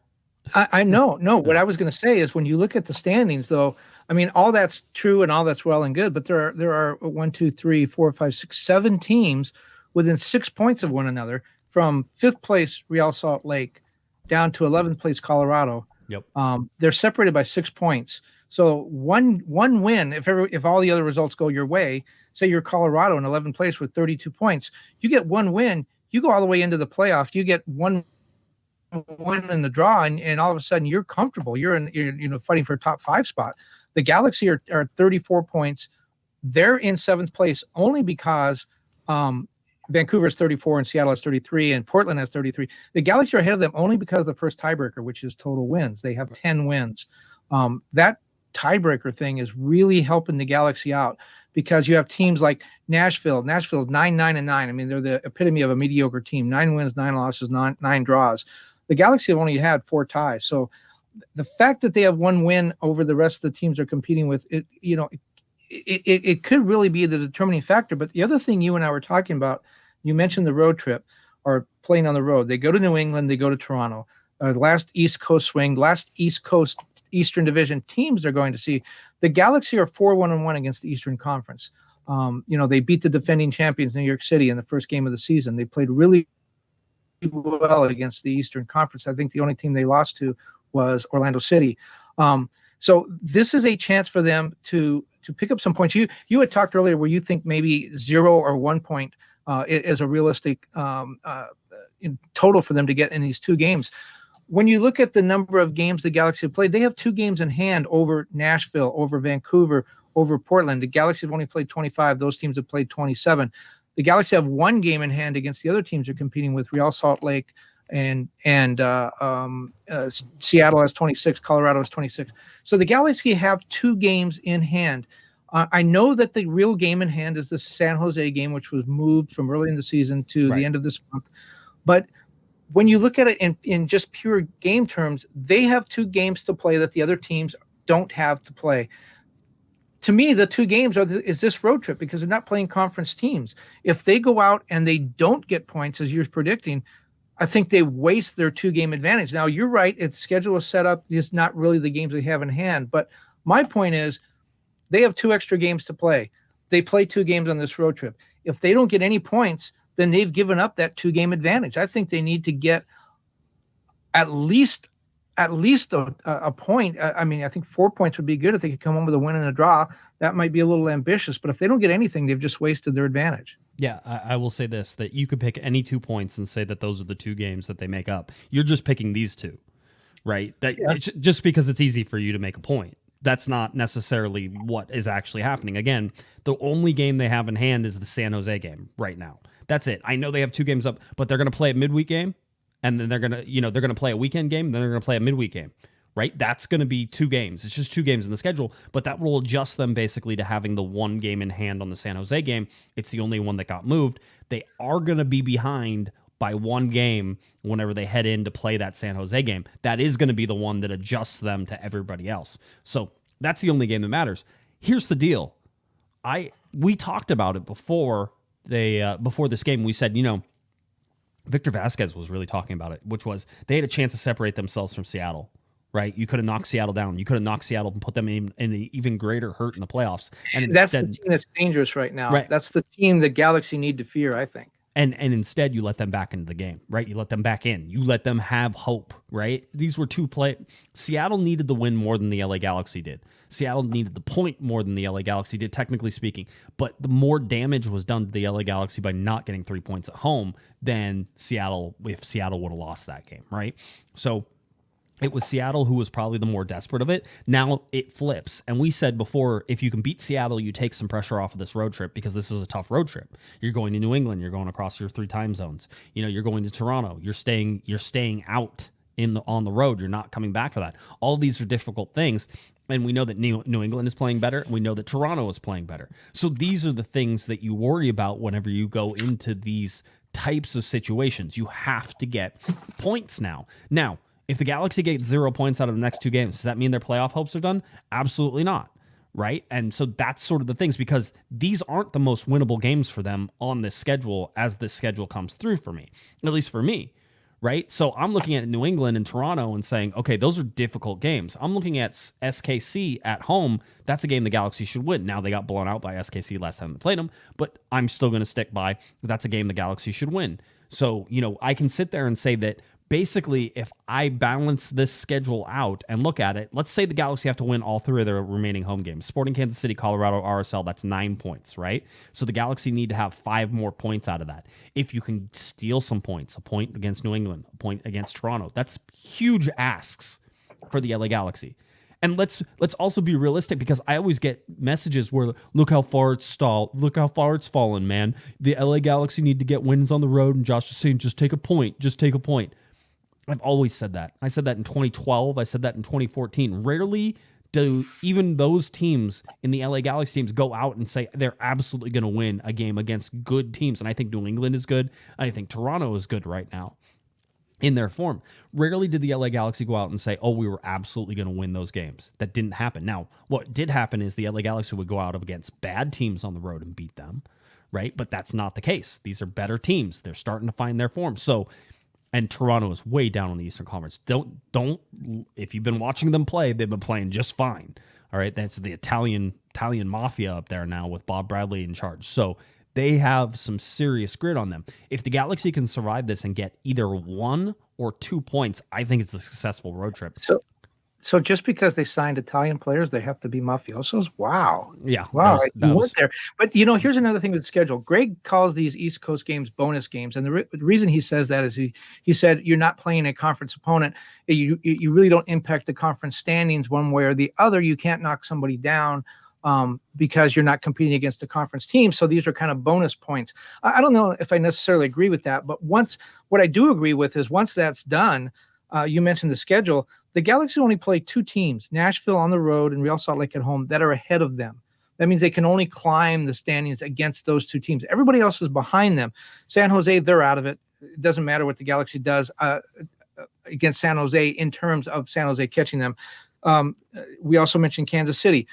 I know. No, what I was going to say is when you look at the standings, though, I mean, all that's true and all that's well and good, but there are 1, 2, 3, 4, 5, 6, 7 teams within 6 points of one another, from 5th place Real Salt Lake down to 11th place Colorado. Yep. They're separated by 6 points. So one win, if all the other results go your way, say you're Colorado in 11th place with 32 points, you get 1 win, you go all the way into the playoffs. You get 1 win in the draw, and all of a sudden you're comfortable. You're fighting for a top 5 spot. The Galaxy are 34 points. They're in 7th place only because Vancouver is 34 and Seattle has 33 and Portland has 33. The Galaxy are ahead of them only because of the first tiebreaker, which is total wins. They have 10 wins. That tiebreaker thing is really helping the Galaxy out, because you have teams like Nashville. Nashville's 9-9-9. I mean, they're the epitome of a mediocre team. 9 wins, 9 losses, 9 draws. The Galaxy have only had 4 ties. So the fact that they have 1 win over the rest of the teams they're competing with, it could really be the determining factor. But the other thing you and I were talking about, you mentioned the road trip or playing on the road. They go to New England, they go to Toronto. Last East Coast swing, last East Coast Eastern Division teams they're going to see. The Galaxy are 4-1-1 against the Eastern Conference. They beat the defending champions New York City in the first game of the season. They played really well against the Eastern Conference. I think the only team they lost to was Orlando City. So this is a chance for them to pick up some points. You had talked earlier where you think maybe 0 or 1 point is a realistic in total for them to get in these 2 games. When you look at the number of games the Galaxy have played, they have 2 games in hand over Nashville, over Vancouver, over Portland. The Galaxy have only played 25. Those teams have played 27. The Galaxy have 1 game in hand against the other teams they're competing with. Real Salt Lake and Seattle has 26. Colorado has 26. So the Galaxy have 2 games in hand. I know that the real game in hand is the San Jose game, which was moved from early in the season to the end of this month. But when you look at it in just pure game terms, they have 2 games to play that the other teams don't have to play. To me, the 2 games is this road trip, because they're not playing conference teams. If they go out and they don't get points, as you're predicting, I think they waste their 2-game advantage. Now, you're right. Its schedule is set up. It's not really the games they have in hand. But my point is they have 2 extra games to play. they play 2 games on this road trip. If they don't get any points, then they've given up that 2-game advantage. I think they need to get at least a point. I mean, I think 4 points would be good if they could come home with a win and a draw. That might be a little ambitious, but if they don't get anything, they've just wasted their advantage. Yeah, I will say this, that you could pick any 2 points and say that those are the 2 games that they make up. You're just picking these 2, right? Just because it's easy for you to make a point. That's not necessarily what is actually happening. Again, the only game they have in hand is the San Jose game right now. That's it. I know they have 2 games up, but they're going to play a midweek game, and then they're going to play a weekend game, then they're going to play a midweek game. Right? That's going to be 2 games. It's just 2 games in the schedule, but that will adjust them basically to having the 1 game in hand on the San Jose game. It's the only one that got moved. They are going to be behind by 1 game whenever they head in to play that San Jose game. That is going to be the one that adjusts them to everybody else. So that's the only game that matters. Here's the deal. We talked about it before this game. We said, Victor Vasquez was really talking about it, which was they had a chance to separate themselves from Seattle. Right, you could have knocked Seattle down. You could have knocked Seattle and put them in an even greater hurt in the playoffs. And that's the team that's dangerous right now. Right. That's the team the Galaxy need to fear, I think. And instead, you let them back into the game, right? You let them back in. You let them have hope, right? These were 2 play. Seattle needed the win more than the LA Galaxy did. Seattle needed the point more than the LA Galaxy did, technically speaking. But the more damage was done to the LA Galaxy by not getting 3 points at home than Seattle if Seattle would have lost that game, right? So it was Seattle who was probably the more desperate of it. Now it flips. And we said before, if you can beat Seattle, you take some pressure off of this road trip because this is a tough road trip. You're going to New England. You're going across your 3 time zones. You're going to Toronto. You're staying out on the road. You're not coming back for that. All of these are difficult things. And we know that New England is playing better. And we know that Toronto is playing better. So these are the things that you worry about whenever you go into these types of situations. You have to get points now. Now, if the Galaxy gets 0 points out of the next 2 games, does that mean their playoff hopes are done? Absolutely not, right? And so that's sort of the things, because these aren't the most winnable games for them on this schedule as this schedule comes through for me, at least for me, right? So I'm looking at New England and Toronto and saying, okay, those are difficult games. I'm looking at SKC at home. That's a game the Galaxy should win. Now, they got blown out by SKC last time they played them, but I'm still going to stick by that's a game the Galaxy should win. So, I can sit there and say that basically, if I balance this schedule out and look at it, let's say the Galaxy have to win all 3 of their remaining home games. Sporting Kansas City, Colorado, RSL, that's 9 points, right? So the Galaxy need to have 5 more points out of that. If you can steal some points, a point against New England, a point against Toronto, that's huge asks for the LA Galaxy. And let's also be realistic, because I always get messages where, look how far it's stalled. Look how far it's fallen, man. The LA Galaxy need to get wins on the road, and Josh is saying, just take a point. Just take a point. I've always said that. I said that in 2012. I said that in 2014. Rarely do even those teams in the LA Galaxy teams go out and say they're absolutely going to win a game against good teams. And I think New England is good. I think Toronto is good right now in their form. Rarely did the LA Galaxy go out and say, oh, we were absolutely going to win those games. That didn't happen. Now, what did happen is the LA Galaxy would go out against bad teams on the road and beat them, right? But that's not the case. These are better teams. They're starting to find their form. So, and Toronto is way down on the Eastern Conference. Don't. If you've been watching them play, they've been playing just fine. All right, that's the Italian mafia up there now with Bob Bradley in charge. So they have some serious grit on them. If the Galaxy can survive this and get either 1 or 2 points, I think it's a successful road trip. So just because they signed Italian players, they have to be mafiosos? Wow. Yeah. Wow. You weren't there. But, here's another thing with the schedule. Greg calls these East Coast games bonus games. And the reason he says that is he said you're not playing a conference opponent. You really don't impact the conference standings one way or the other. You can't knock somebody down because you're not competing against a conference team. So these are kind of bonus points. I don't know if I necessarily agree with that. But what I do agree with is once that's done, you mentioned the schedule. The Galaxy only play 2 teams, Nashville on the road and Real Salt Lake at home, that are ahead of them. That means they can only climb the standings against those 2 teams. Everybody else is behind them. San Jose, they're out of it. It doesn't matter what the Galaxy does against San Jose in terms of San Jose catching them. We also mentioned Kansas City.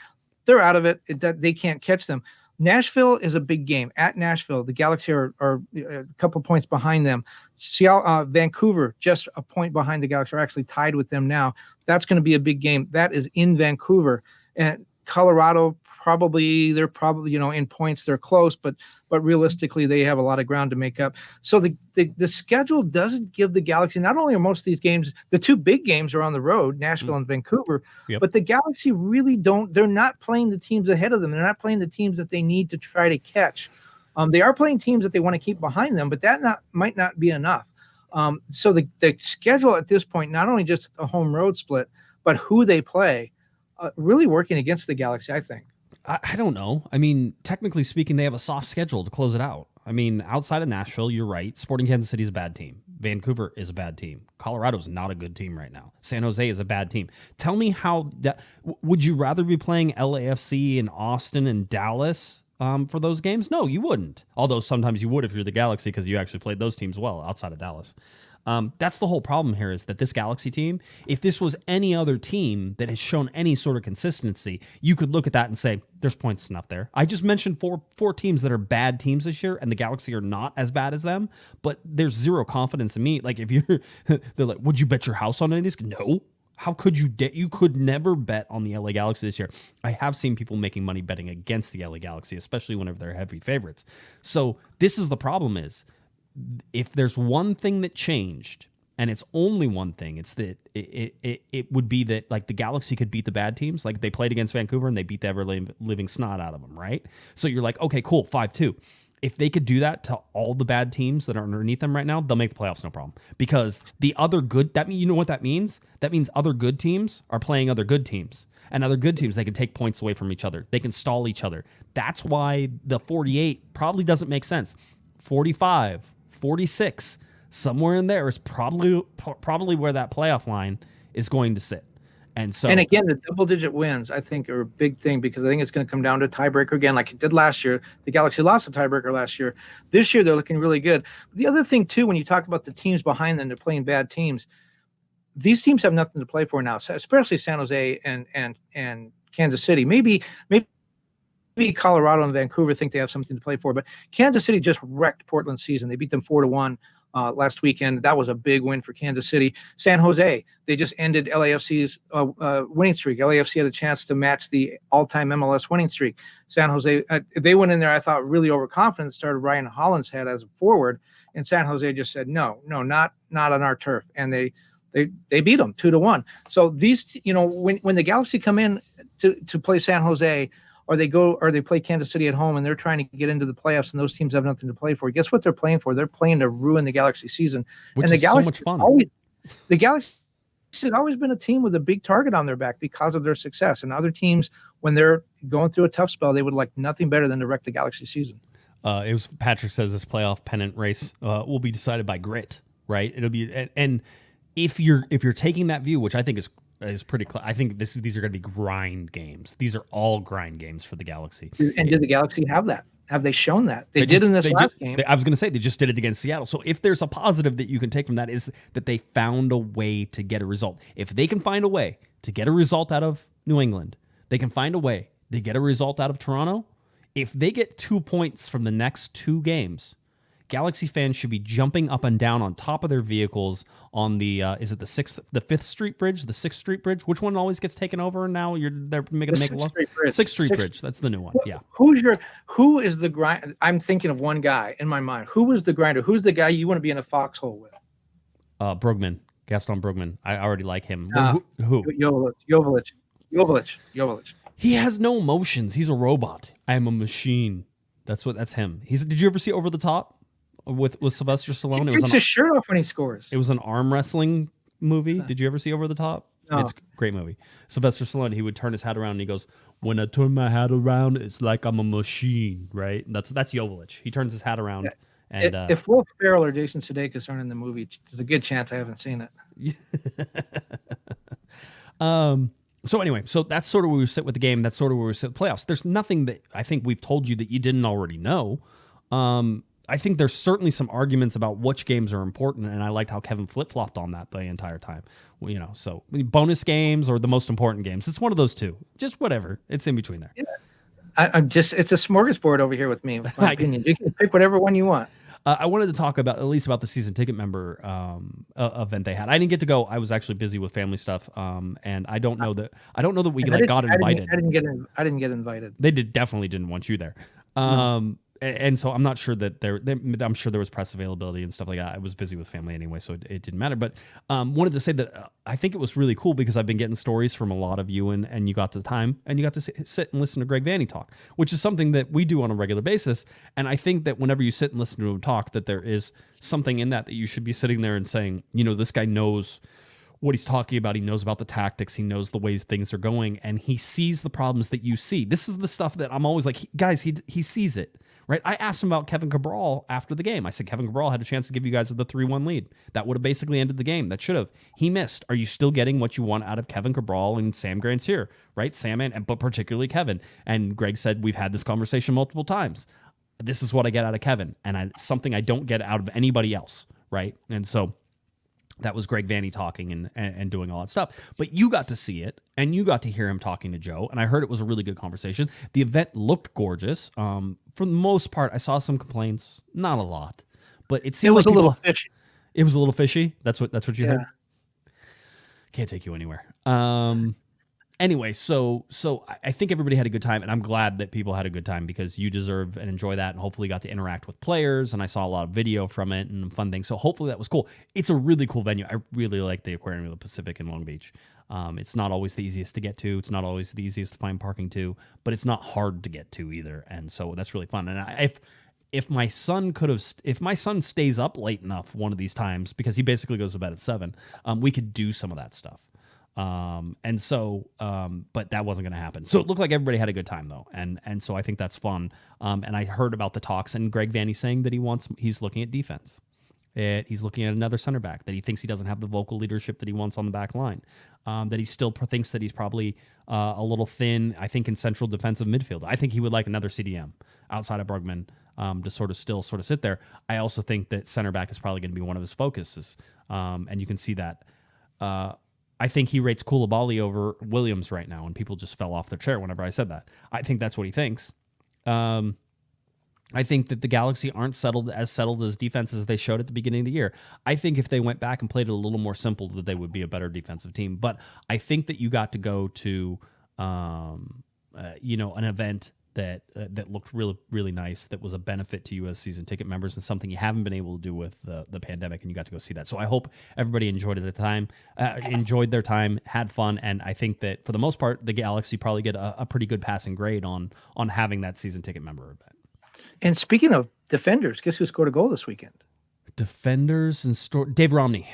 They're out of it. They can't catch them. Nashville is a big game. At Nashville, the Galaxy are a couple points behind them. Vancouver, just a point behind the Galaxy, are actually tied with them now. That's going to be a big game. That is in Vancouver. And Colorado, they're probably in points they're close, but realistically they have a lot of ground to make up. So the schedule doesn't give the Galaxy. Not only are most of these games, the two big games are on the road, Nashville and Vancouver, but the Galaxy really don't. They're not playing the teams ahead of them. They're not playing the teams that they need to try to catch. They are playing teams that they want to keep behind them, but that might not be enough. So the schedule at this point, not only just a home road split, but who they play, really working against the Galaxy, I think. I don't know. I mean, technically speaking, they have a soft schedule to close it out. I mean, outside of Nashville, you're right. Sporting Kansas City is a bad team. Vancouver is a bad team. Colorado's not a good team right now. San Jose is a bad team. Tell me how that. Would you rather be playing LAFC in Austin and Dallas for those games? No, you wouldn't. Although sometimes you would if you're the Galaxy because you actually played those teams well outside of Dallas. That's the whole problem here is that this Galaxy team, if this was any other team that has shown any sort of consistency, you could look at that and say, there's points enough there. I just mentioned four teams that are bad teams this year, and the Galaxy are not as bad as them, but there's zero confidence in me. Like, if you're, they're like, would you bet your house on any of these? No. How could you? You could never bet on the LA Galaxy this year. I have seen people making money betting against the LA Galaxy, especially whenever they're heavy favorites. So this is the problem is, if there's one thing that changed, and it's only one thing, it's that it would be that like the Galaxy could beat the bad teams. Like they played against Vancouver and they beat the ever-living snot out of them, right? So you're like, okay, cool, 5-2. If they could do that to all the bad teams that are underneath them right now, they'll make the playoffs, no problem. Because the other good, you know what that means? That means other good teams are playing other good teams. And other good teams, they can take points away from each other. They can stall each other. That's why the 48 probably doesn't make sense. 45, 46, somewhere in there is probably where that playoff line is going to sit. And again, the double-digit wins, I think, are a big thing because I think it's going to come down to a tiebreaker again, like it did last year. The Galaxy lost a tiebreaker last year. This year, they're looking really good. The other thing, too, when you talk about the teams behind them, they're playing bad teams. These teams have nothing to play for now, especially San Jose and Kansas City. Maybe Colorado and Vancouver think they have something to play for, but Kansas City just wrecked Portland's season. They beat them 4-1 last weekend. That was a big win for Kansas City. San Jose, they just ended LAFC's winning streak. LAFC had a chance to match the all-time MLS winning streak. San Jose, they went in there, I thought, really overconfident, started Ryan Holland's head as a forward, and San Jose just said, no, not on our turf. And they beat them 2-1. So these, when the Galaxy come in to play San Jose, or they play Kansas City at home and they're trying to get into the playoffs and those teams have nothing to play for. Guess what they're playing for? They're playing to ruin the Galaxy season. Which and the is Galaxy so much fun. The Galaxy had always been a team with a big target on their back because of their success. And other teams, when they're going through a tough spell, they would like nothing better than to wreck the Galaxy season. Patrick says this playoff pennant race will be decided by grit, right? It'll be, and if you're taking that view, which I think is pretty clear. I think these are going to be grind games. These are all grind games for the Galaxy. And did the Galaxy have that? Have they shown that? They did in this last game. I was going to say they just did it against Seattle. So if there's a positive that you can take from that is that they found a way to get a result. If they can find a way to get a result out of New England, they can find a way to get a result out of Toronto. If they get 2 points from the next two games, Galaxy fans should be jumping up and down on top of their vehicles on the is it the 5th Street Bridge, the 6th Street Bridge? Which one always gets taken over? And now they're making make a 6th Street Bridge. That's the new one. Yeah. Who is the grind? I'm thinking of one guy in my mind. Who is the grinder? Who's the guy you want to be in a foxhole with? Brugman, Gaston Brugman. I already like him. Who? Joveljic. He has no emotions. He's a robot. I am a machine. That's him. Did you ever see Over the Top? With Sylvester Stallone, he takes his shirt off when he scores. It was an arm wrestling movie. Did you ever see Over the Top? No. It's a great movie. Sylvester Stallone, he would turn his hat around and he goes, "When I turn my hat around, it's like I'm a machine." Right? That's Joveljic. He turns his hat around. Yeah. And if Will Ferrell or Jason Sudeikis aren't in the movie, there's a good chance I haven't seen it. So anyway, that's sort of where we sit with the game. That's sort of where we sit with playoffs. There's nothing that I think we've told you that you didn't already know. I think there's certainly some arguments about which games are important, and I liked how Kevin flip-flopped on that the entire time. Well, so bonus games or the most important games. It's one of those two. Just whatever. It's in between there. Yeah. It's a smorgasbord over here with me, in my opinion. You can pick whatever one you want. I wanted to talk about at least about the season ticket member event they had. I didn't get to go. I was actually busy with family stuff, and I don't know that we got invited. I didn't get invited. They definitely didn't want you there. And so I'm not sure that I'm sure there was press availability and stuff like that. I was busy with family anyway, so it didn't matter. But wanted to say that I think it was really cool because I've been getting stories from a lot of you, and you got the time and you got to sit and listen to Greg Vanney talk, which is something that we do on a regular basis. And I think that whenever you sit and listen to him talk, that there is something in that you should be sitting there and saying, this guy knows what he's talking about. He knows about the tactics. He knows the ways things are going, and he sees the problems that you see. This is the stuff that I'm always like, guys, he sees it. Right? I asked him about Kevin Cabral after the game. I said, Kevin Cabral had a chance to give you guys the 3-1 lead. That would have basically ended the game. That should have. He missed. Are you still getting what you want out of Kevin Cabral and Sam Grandsir? Right? Sam but particularly Kevin. And Greg said, we've had this conversation multiple times. This is what I get out of Kevin. And it's something I don't get out of anybody else. Right? And so that was Greg Vanney talking and doing all that stuff. But you got to see it, and you got to hear him talking to Joe, and I heard it was a really good conversation. The event looked gorgeous. For the most part, I saw some complaints, not a lot, but it seemed it was like a little fishy. It was a little fishy. That's what you heard. Can't take you anywhere. Anyway, so I think everybody had a good time, and I'm glad that people had a good time because you deserve and enjoy that, and hopefully got to interact with players, and I saw a lot of video from it and fun things, so hopefully that was cool. It's a really cool venue. I really like the Aquarium of the Pacific in Long Beach. It's not always the easiest to get to. It's not always the easiest to find parking to, but it's not hard to get to either, and so that's really fun. And if my son stays up late enough one of these times, because he basically goes to bed at 7, we could do some of that stuff. But that wasn't going to happen. So it looked like everybody had a good time though. And so I think that's fun. And I heard about the talks and Greg Vanney saying that he's looking at defense. He's looking at another center back, that he thinks he doesn't have the vocal leadership that he wants on the back line. That he still thinks that he's probably a little thin, I think, in central defensive midfield. I think he would like another CDM outside of Bergman to sort of sit there. I also think that center back is probably going to be one of his focuses. And you can see that. I think he rates Koulibaly over Williams right now, and people just fell off their chair whenever I said that. I think that's what he thinks. I think that the Galaxy aren't settled as defense as they showed at the beginning of the year. I think if they went back and played it a little more simple, that they would be a better defensive team. But I think that you got to go to, an event that looked really, really nice, that was a benefit to you as season ticket members, and something you haven't been able to do with the pandemic, and you got to go see that. So I hope everybody enjoyed their time, had fun, and I think that for the most part, the Galaxy probably get a pretty good passing grade on having that season ticket member event. And speaking of defenders, guess who scored a goal this weekend? Defenders and Dave Romney.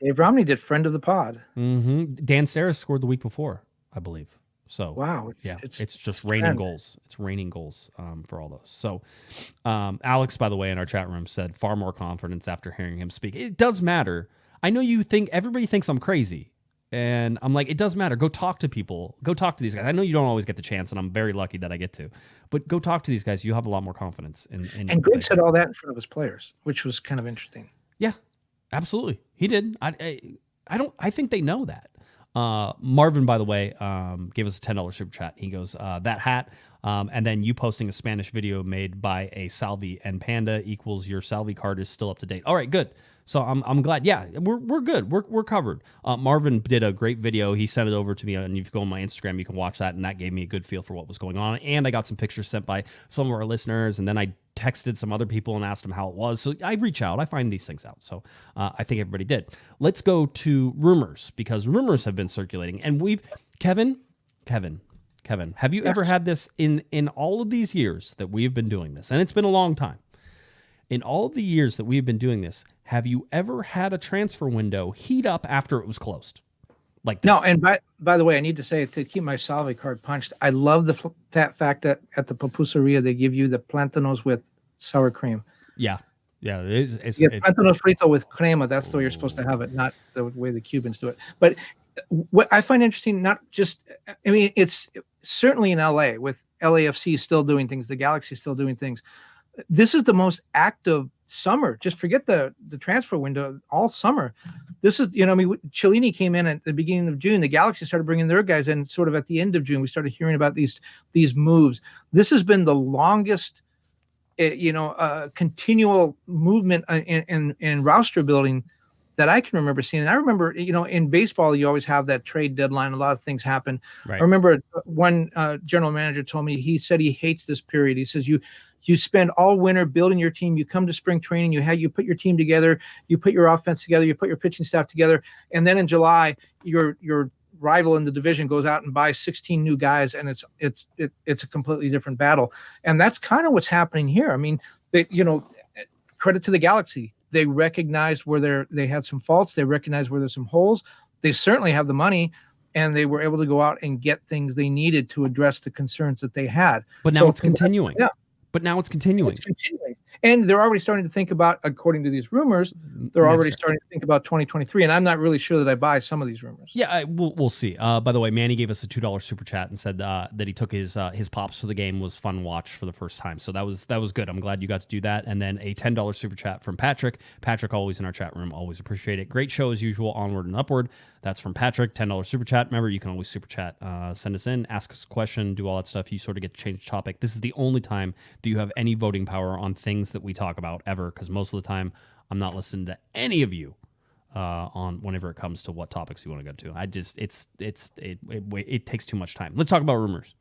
Dave Romney did, friend of the pod. Mm-hmm. Dan Saris scored the week before, I believe. So wow, it's just raining goals. It's raining goals for all those. So Alex, by the way, in our chat room said far more confidence after hearing him speak. It does matter. I know everybody thinks I'm crazy, and I'm like, it does matter. Go talk to people. Go talk to these guys. I know you don't always get the chance, and I'm very lucky that I get to. But go talk to these guys. You have a lot more confidence. And Greg said all that in front of his players, which was kind of interesting. Yeah, absolutely. He did. I think they know that. Marvin, by the way, gave us a $10 super chat. He goes, that hat, and then you posting a Spanish video made by a Salvi, and Panda equals your Salvi card is still up to date. All right, good. So I'm glad. Yeah, we're good. We're covered. Marvin did a great video. He sent it over to me, and if you go on my Instagram, you can watch that, and that gave me a good feel for what was going on. And I got some pictures sent by some of our listeners, and then I texted some other people and asked them how it was. So I reach out. I find these things out. So I think everybody did. Let's go to rumors, because rumors have been circulating. And Kevin, have you ever had this in all of these years that we've been doing this? And it's been a long time. In all of the years that we've been doing this, have you ever had a transfer window heat up after it was closed? Like this? No, and by the way, I need to say, to keep my Salvi card punched, I love that fact that at the pupuseria they give you the plantanos with sour cream. Yeah, it is. It's plantano frito with crema. That's the way you're supposed to have it, not the way the Cubans do it. But what I find interesting, it's certainly in LA, with LAFC still doing things, the Galaxy still doing things. This is the most active summer. Just forget the transfer window. All summer, this is Cellini came in at the beginning of June. The Galaxy started bringing their guys in sort of at the end of June. We started hearing about these moves. This has been the longest continual movement in roster building that I can remember seeing. And I remember, in baseball, you always have that trade deadline. A lot of things happen. Right. I remember one general manager told me, he said he hates this period. He says, you spend all winter building your team. You come to spring training, you put your team together, you put your offense together, you put your pitching staff together. And then in July, your rival in the division goes out and buys 16 new guys, and it's a completely different battle. And that's kind of what's happening here. I mean, credit to the Galaxy. They recognized where they had some faults. They recognized where there's some holes. They certainly have the money, and they were able to go out and get things they needed to address the concerns that they had. But now it's continuing. Yeah. But now it's continuing. It's continuing. And they're already starting to think about, according to these rumors, starting to think about 2023. And I'm not really sure that I buy some of these rumors. Yeah, we'll see. By the way, Manny gave us a $2 super chat and said that he took his pops for the game. Was fun watch for the first time. So that was good. I'm glad you got to do that. And then a $10 super chat from Patrick. Patrick, always in our chat room. Always appreciate it. Great show as usual. Onward and upward. That's from Patrick. $10 super chat. Remember, you can always super chat. Send us in. Ask us a question. Do all that stuff. You sort of get to change the topic. This is the only time that you have any voting power on things that we talk about ever, because most of the time I'm not listening to any of you on whenever it comes to what topics you want to go to. I just it takes too much time. Let's talk about rumors.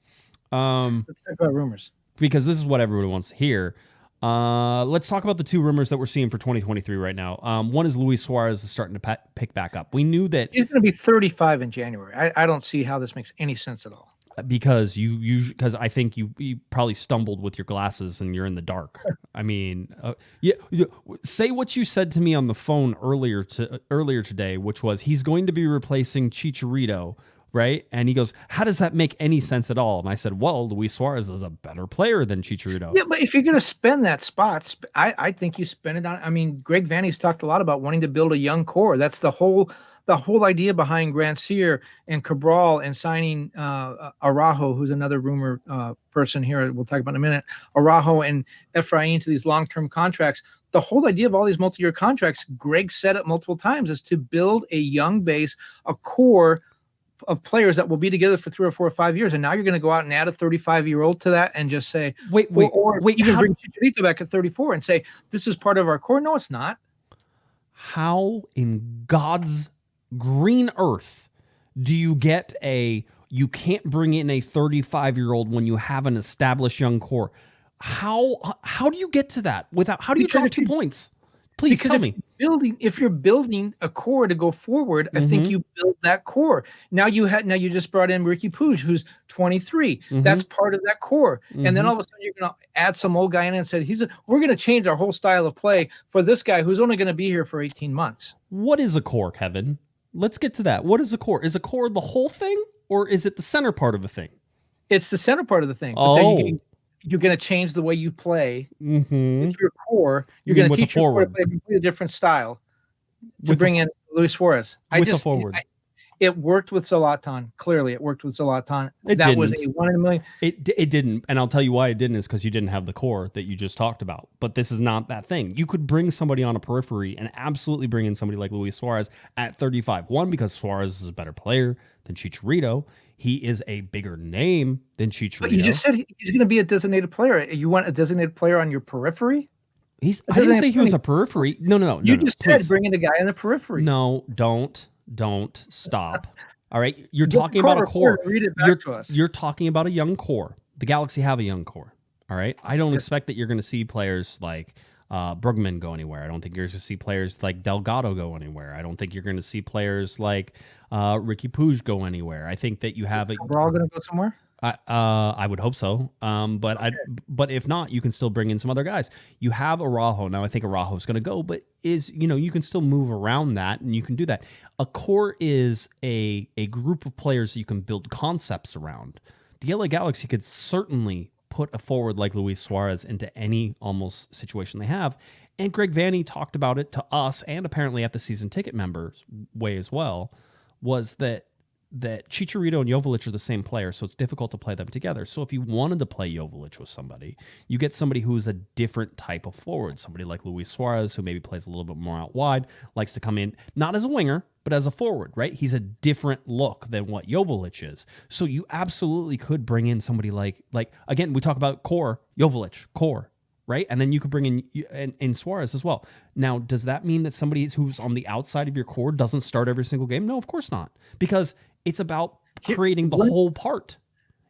Let's talk about rumors, because this is what everybody wants to hear. Let's talk about the two rumors that we're seeing for 2023 right now. One is Luis Suarez is starting to pick back up. We knew that he's going to be 35 in January. I don't see how this makes any sense at all. Because because I think you probably stumbled with your glasses and you're in the dark. I mean, say what you said to me on the phone earlier today, which was he's going to be replacing Chicharito, right? And he goes, "How does that make any sense at all?" And I said, "Well, Luis Suarez is a better player than Chicharito." Yeah, but if you're going to spend that spot, I think you spend it on. I mean, Greg Vanny's talked a lot about wanting to build a young core. That's the whole idea behind Grandsir and Cabral and signing Araujo, who's another rumor person here we'll talk about in a minute, Araujo and Efrain to these long-term contracts. The whole idea of all these multi-year contracts, Greg said it multiple times, is to build a young base, a core of players that will be together for 3 or 4 or 5 years. And now you're going to go out and add a 35-year-old to that and just say, wait, even bring Chicharito back at 34 and say, this is part of our core. No, it's not. How in God's green earth do you get you can't bring in a 35-year-old when you have an established young core? How do you get to that without, how do you drop 2 points? Please tell me. If you're building a core to go forward, I think you build that core. Now you just brought in Riqui Puig, who's 23. That's part of that core. And then all of a sudden you're going to add some old guy in and say, we're going to change our whole style of play for this guy who's only going to be here for 18 months. What is a core, Kevin? Let's get to that. What is a core? Is a core the whole thing, or is it the center part of the thing? It's the center part of the thing. Oh. But then you're going to change the way you play. It's your core. You're going to teach your core to play a completely different style to bring in Luis Suarez. It worked with Zlatan. Clearly, it worked with Zlatan. That was a 1 in a million. It didn't, and I'll tell you why it didn't is because you didn't have the core that you just talked about. But this is not that thing. You could bring somebody on a periphery and absolutely bring in somebody like Luis Suarez at 35. One, because Suarez is a better player than Chicharito. He is a bigger name than Chicharito. But you just said he's going to be a designated player. You want a designated player on your periphery? I didn't say he was a periphery. No. You just said bringing a guy in the periphery. No, don't stop. All right, you're talking about a core. Read it back to us. You're talking about a young core. The Galaxy have a young core. All right, I don't expect that you're going to see players like Bergman go anywhere. I don't think you're going to see players like Delgado go anywhere. I don't think you're going to see players like Riqui Puig go anywhere. I think that you have We're all going to go somewhere. I would hope so. But if not, you can still bring in some other guys. You have Araujo. Now I think Araujo is going to go, but you can still move around that and you can do that. A core is a group of players you can build concepts around. The LA Galaxy could certainly put a forward like Luis Suarez into any almost situation they have. And Greg Vanny talked about it to us and apparently at the season ticket members way as well, was that Chicharito and Joveljic are the same player, so it's difficult to play them together. So if you wanted to play Joveljic with somebody, you get somebody who is a different type of forward, somebody like Luis Suarez, who maybe plays a little bit more out wide, likes to come in, not as a winger, but as a forward, right? He's a different look than what Joveljic is. So you absolutely could bring in somebody like again, we talk about core, Joveljic, core. right? And then you could bring in Suarez as well. Now, does that mean that somebody who's on the outside of your core doesn't start every single game? No, of course not, because it's about creating the whole part.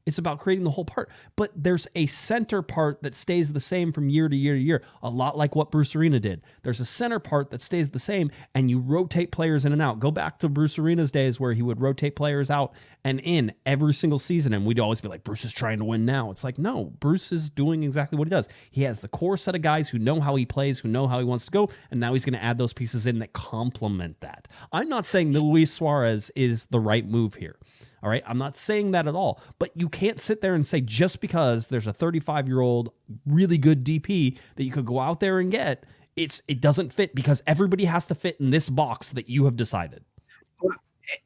It's about creating the whole part. But there's a center part that stays the same from year to year to year, a lot like what Bruce Arena did. There's a center part that stays the same, and you rotate players in and out. Go back to Bruce Arena's days where he would rotate players out and in every single season, and we'd always be like, Bruce is trying to win now. It's like, no, Bruce is doing exactly what he does. He has the core set of guys who know how he plays, who know how he wants to go, and now he's going to add those pieces in that complement that. I'm not saying that Luis Suarez is the right move here. All right, I'm not saying that at all, but you can't sit there and say just because there's a 35-year-old really good DP that you could go out there and get, it doesn't fit, because everybody has to fit in this box that you have decided.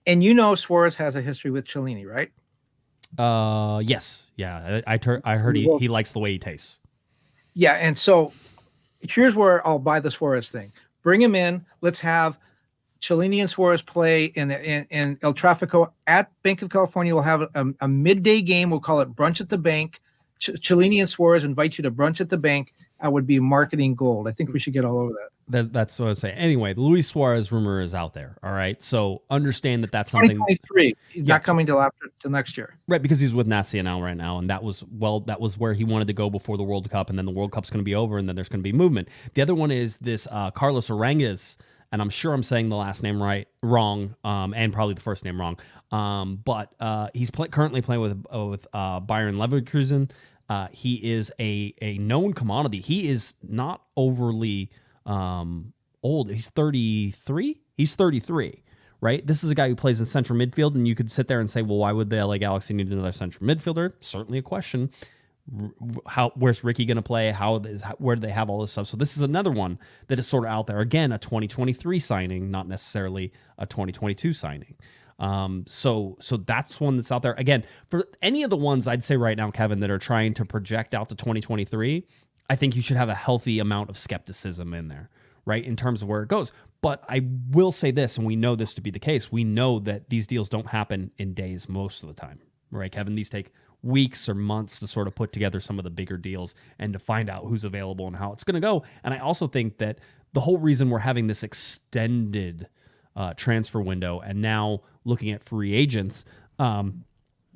And Suarez has a history with Cellini, right? Yes, yeah, I heard he likes the way he tastes. Yeah, and so here's where I'll buy the Suarez thing. Bring him in. Let's have Cellini and Suarez play in El Tráfico at Bank of California. We'll have a midday game. We'll call it Brunch at the Bank. Cellini and Suarez invite you to brunch at the bank. That would be marketing gold. I think we should get all over that. That's what I was saying. Anyway, the Luis Suarez rumor is out there. All right, so understand that that's something. 2023. He's not coming till next year. Right, because he's with Nacional right now, and that was where he wanted to go before the World Cup, and then the World Cup's going to be over, and then there's going to be movement. The other one is this Carlos Arangues. And I'm sure I'm saying the last name wrong, and probably the first name wrong. But he's currently playing with Bayern Leverkusen. He is a known commodity. He is not overly old. He's 33. He's 33, right? This is a guy who plays in central midfield, and you could sit there and say, well, why would the LA Galaxy need another central midfielder? Certainly a question. Where's Riqui going to play? Where do they have all this stuff? So this is another one that is sort of out there. Again, a 2023 signing, not necessarily a 2022 signing. So that's one that's out there. Again, for any of the ones I'd say right now, Kevin, that are trying to project out to 2023, I think you should have a healthy amount of skepticism in there, right, in terms of where it goes. But I will say this, and we know this to be the case. We know that these deals don't happen in days most of the time, right, Kevin? These take weeks or months to sort of put together some of the bigger deals and to find out who's available and how it's going to go. And I also think that the whole reason we're having this extended transfer window and now looking at free agents, and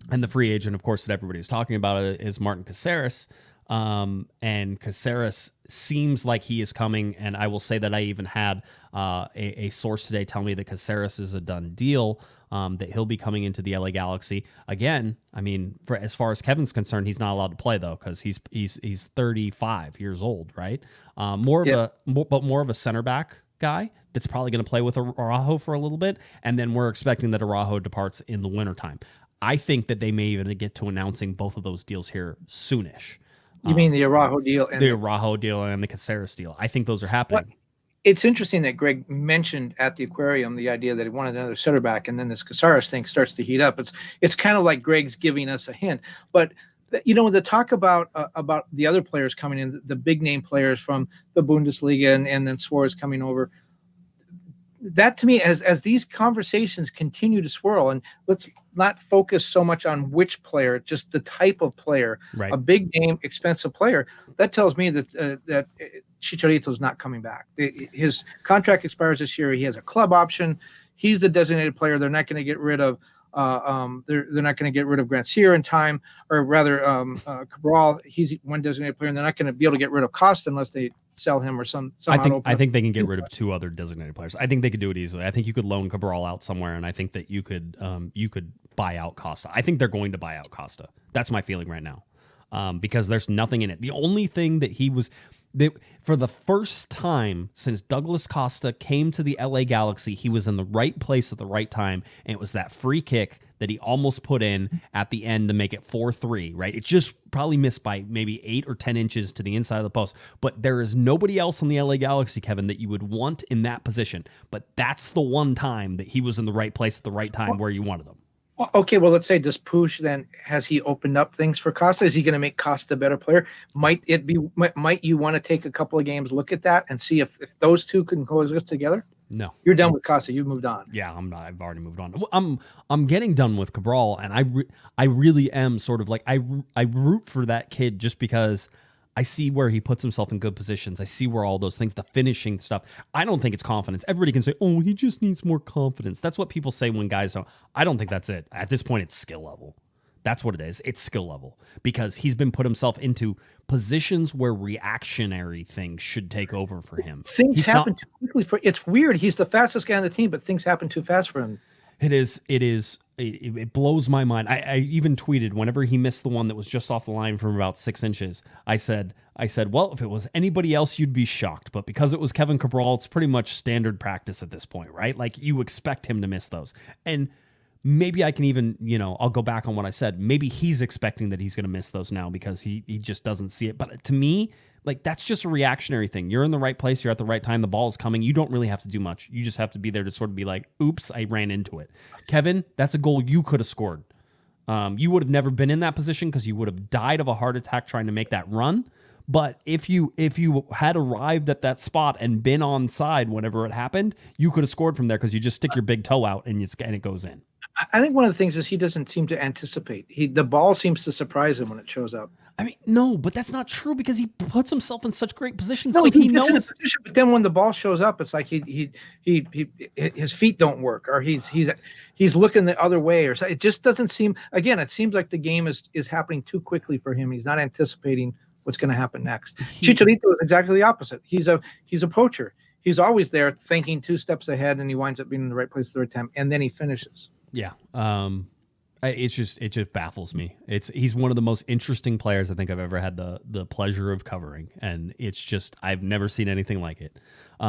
the free agent, of course, that everybody's talking about is Martin Caceres. And Caceres seems like he is coming, and I will say that I even had a source today tell me that Caceres is a done deal, that he'll be coming into the LA Galaxy. Again, I mean, for as far as Kevin's concerned, he's not allowed to play though, because he's 35 years old, right? More of a center back guy that's probably going to play with Araujo for a little bit, and then we're expecting that Araujo departs in the wintertime. I think that they may even get to announcing both of those deals here soonish. You mean the Araujo deal? The Araujo deal and the Caceres deal. I think those are happening. It's interesting that Greg mentioned at the aquarium the idea that he wanted another center back, and then this Caceres thing starts to heat up. It's kind of like Greg's giving us a hint. But the talk about the other players coming in, the big name players from the Bundesliga, and then Suarez coming over. That to me, as these conversations continue to swirl, and let's not focus so much on which player, just the type of player, right. A big name, expensive player, that tells me that Chicharito's not coming back. His contract expires this year. He has a club option. He's the designated player. They're not going to get rid of. They're not going to get rid of Granciera in time, or rather, Cabral. He's one designated player, and they're not going to be able to get rid of Costa unless they sell him or somehow. I think they can get rid of two other designated players. I think they could do it easily. I think you could loan Cabral out somewhere, and I think that you could buy out Costa. I think they're going to buy out Costa. That's my feeling right now, because there's nothing in it. The only thing that for the first time since Douglas Costa came to the LA Galaxy, he was in the right place at the right time, and it was that free kick that he almost put in at the end to make it 4-3, right? It just probably missed by maybe 8 or 10 inches to the inside of the post. But there is nobody else in the LA Galaxy, Kevin, that you would want in that position. But that's the one time that he was in the right place at the right time where you wanted him. Okay, well, let's say, does Puig then, has he opened up things for Costa? Is he going to make Costa a better player? Might you want to take a couple of games, look at that, and see if those two can coexist together? No, you're done with Costa. You've moved on. Yeah, I'm not. I've already moved on. I'm getting done with Cabral, and I really am sort of like I root for that kid just because I see where he puts himself in good positions. I see where all those things, the finishing stuff. I don't think it's confidence. Everybody can say, oh, he just needs more confidence. That's what people say when guys don't. I don't think that's it. At this point, it's skill level. That's what it is. It's skill level because he's been put himself into positions where reactionary things should take over for him. Things happen too quickly it's weird. He's the fastest guy on the team, but things happen too fast for him. It blows my mind. I even tweeted whenever he missed the one that was just off the line from about 6 inches. I said, well, if it was anybody else, you'd be shocked. But because it was Kevin Cabral, it's pretty much standard practice at this point, right? Like you expect him to miss those. And maybe I can even, I'll go back on what I said. Maybe he's expecting that he's going to miss those now because he just doesn't see it. But to me, like that's just a reactionary thing. You're in the right place. You're at the right time. The ball is coming. You don't really have to do much. You just have to be there to sort of be like, oops, I ran into it. Kevin, that's a goal you could have scored. You would have never been in that position because you would have died of a heart attack trying to make that run. But if you had arrived at that spot and been on side whenever it happened, you could have scored from there because you just stick your big toe out and it goes in. I think one of the things is he doesn't seem to anticipate. The ball seems to surprise him when it shows up. I mean, no, but that's not true because he puts himself in such great positions. No, so he gets knows. in a position, but then when the ball shows up, it's like his feet don't work, or he's looking the other way, or so. It just doesn't seem. Again, it seems like the game is happening too quickly for him. He's not anticipating what's going to happen next. Chicharito is exactly the opposite. He's a poacher. He's always there, thinking 2 steps ahead, and he winds up being in the right place the right time, and then he finishes. Yeah. It just baffles me. He's one of the most interesting players I think I've ever had the pleasure of covering. And it's just, I've never seen anything like it.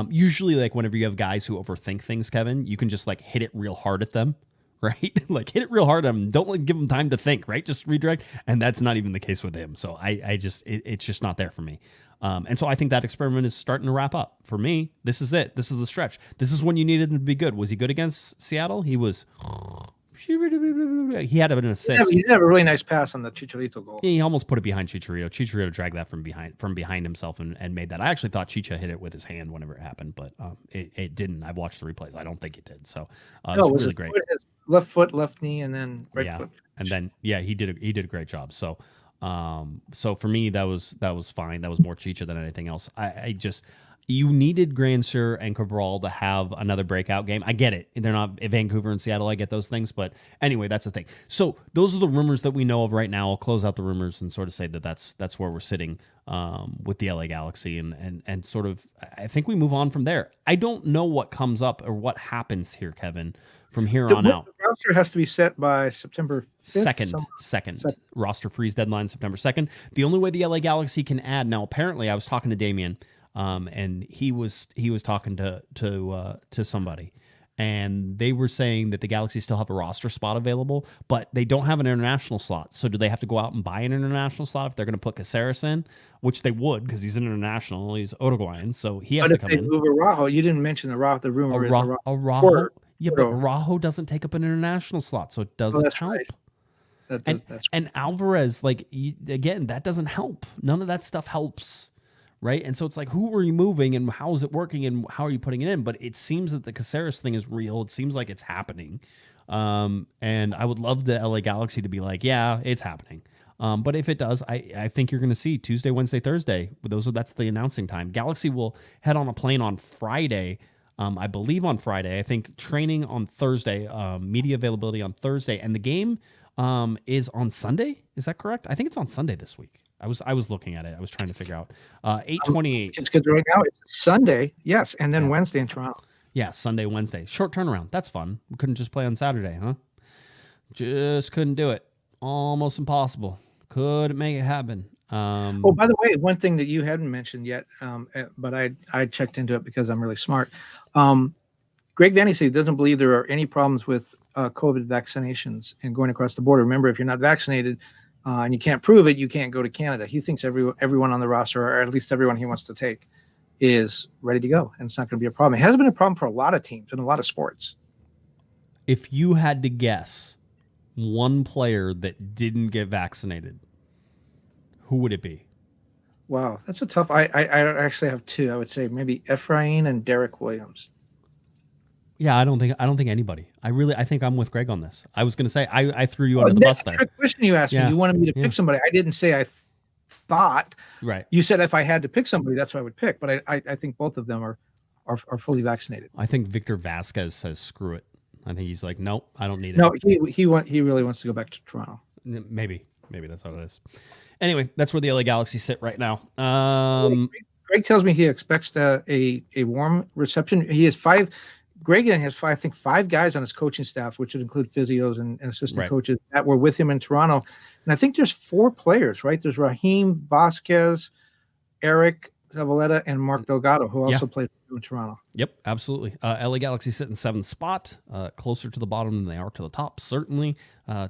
Usually like whenever you have guys who overthink things, Kevin, you can just like hit it real hard at them, right? Like hit it real hard at them. Don't like give them time to think, right? Just redirect. And that's not even the case with him. So it's just not there for me. And so I think that experiment is starting to wrap up. For me, this is it. This is the stretch. This is when you needed him to be good. Was he good against Seattle? He was. He had an assist. He did have a really nice pass on the Chicharito goal. He almost put it behind Chicharito. Chicharito dragged that from behind himself and made that. I actually thought Chicha hit it with his hand whenever it happened, but it didn't. I've watched the replays. I don't think it did. So it was really great. Left foot, left knee, and then right foot. And then he did a great job. So for me that was fine. That was more Chicha than anything else. You needed Grandsir and Cabral to have another breakout game. I get it. They're not Vancouver and Seattle. I get those things. But anyway, that's the thing. So those are the rumors that we know of right now. I'll close out the rumors and sort of say that that's where we're sitting with the LA Galaxy. And sort of, I think we move on from there. I don't know what comes up or what happens here, Kevin, from here on out. The roster has to be set by September 5th. Second. Roster freeze deadline, September 2nd. The only way the LA Galaxy can add, now apparently I was talking to Damien, and he was talking to somebody, and they were saying that the Galaxy still have a roster spot available, but they don't have an international slot. So do they have to go out and buy an international slot if they're going to put Caceres in, which they would because he's an international, he's Uruguayan, so he has to come in. But if they move Araujo, you didn't mention Araujo. The rumor is Araujo. Yeah, but Araujo doesn't take up an international slot, so it doesn't help. Right. And Alvarez, again, that doesn't help. None of that stuff helps. Right. And so it's like, who are you moving and how is it working and how are you putting it in? But it seems that the Caceres thing is real. It seems like it's happening. And I would love the LA Galaxy to be like, yeah, it's happening. But if it does, I think you're going to see Tuesday, Wednesday, Thursday. That's the announcing time. Galaxy will head on a plane on Friday. I believe on Friday. I think training on Thursday, media availability on Thursday. And the game is on Sunday. Is that correct? I think it's on Sunday this week. I was looking at it. I was trying to figure out 8:28. It's good right now. It's Sunday, yes, and then Wednesday in Toronto. Yeah, Sunday, Wednesday. Short turnaround. That's fun. We couldn't just play on Saturday, huh? Just couldn't do it. Almost impossible. Couldn't make it happen. Oh, by the way, one thing that you hadn't mentioned yet, but I checked into it because I'm really smart. Greg Vanney doesn't believe there are any problems with COVID vaccinations and going across the border. Remember, if you're not vaccinated and you can't prove it, you can't go to Canada. He thinks everyone on the roster, or at least everyone he wants to take, is ready to go, and it's not going to be a problem. It hasn't been a problem for a lot of teams in a lot of sports. If you had to guess one player that didn't get vaccinated, who would it be? Wow, that's a tough. I actually have two. I would say maybe Efrain and Derek Williams. Yeah, I don't think anybody. I think I'm with Greg on this. I was going to say I threw you under the bus there. That's a trick question you asked me. You wanted me to pick somebody. I didn't say thought. Right. You said if I had to pick somebody, that's what I would pick. But I think both of them are fully vaccinated. I think Victor Vasquez says screw it. I think he's like, nope, I don't need it. No, he really wants to go back to Toronto. Maybe that's what it is. Anyway, that's where the LA Galaxy sit right now. Greg tells me he expects a warm reception. He has Greg has five guys on his coaching staff, which would include physios and assistant coaches that were with him in Toronto. And I think there's 4 players, right? There's Raheem, Vasquez, Eric Zavaleta, and Mark Delgado, who also played in Toronto. Yep, absolutely. LA Galaxy sit in 7th spot, closer to the bottom than they are to the top, certainly.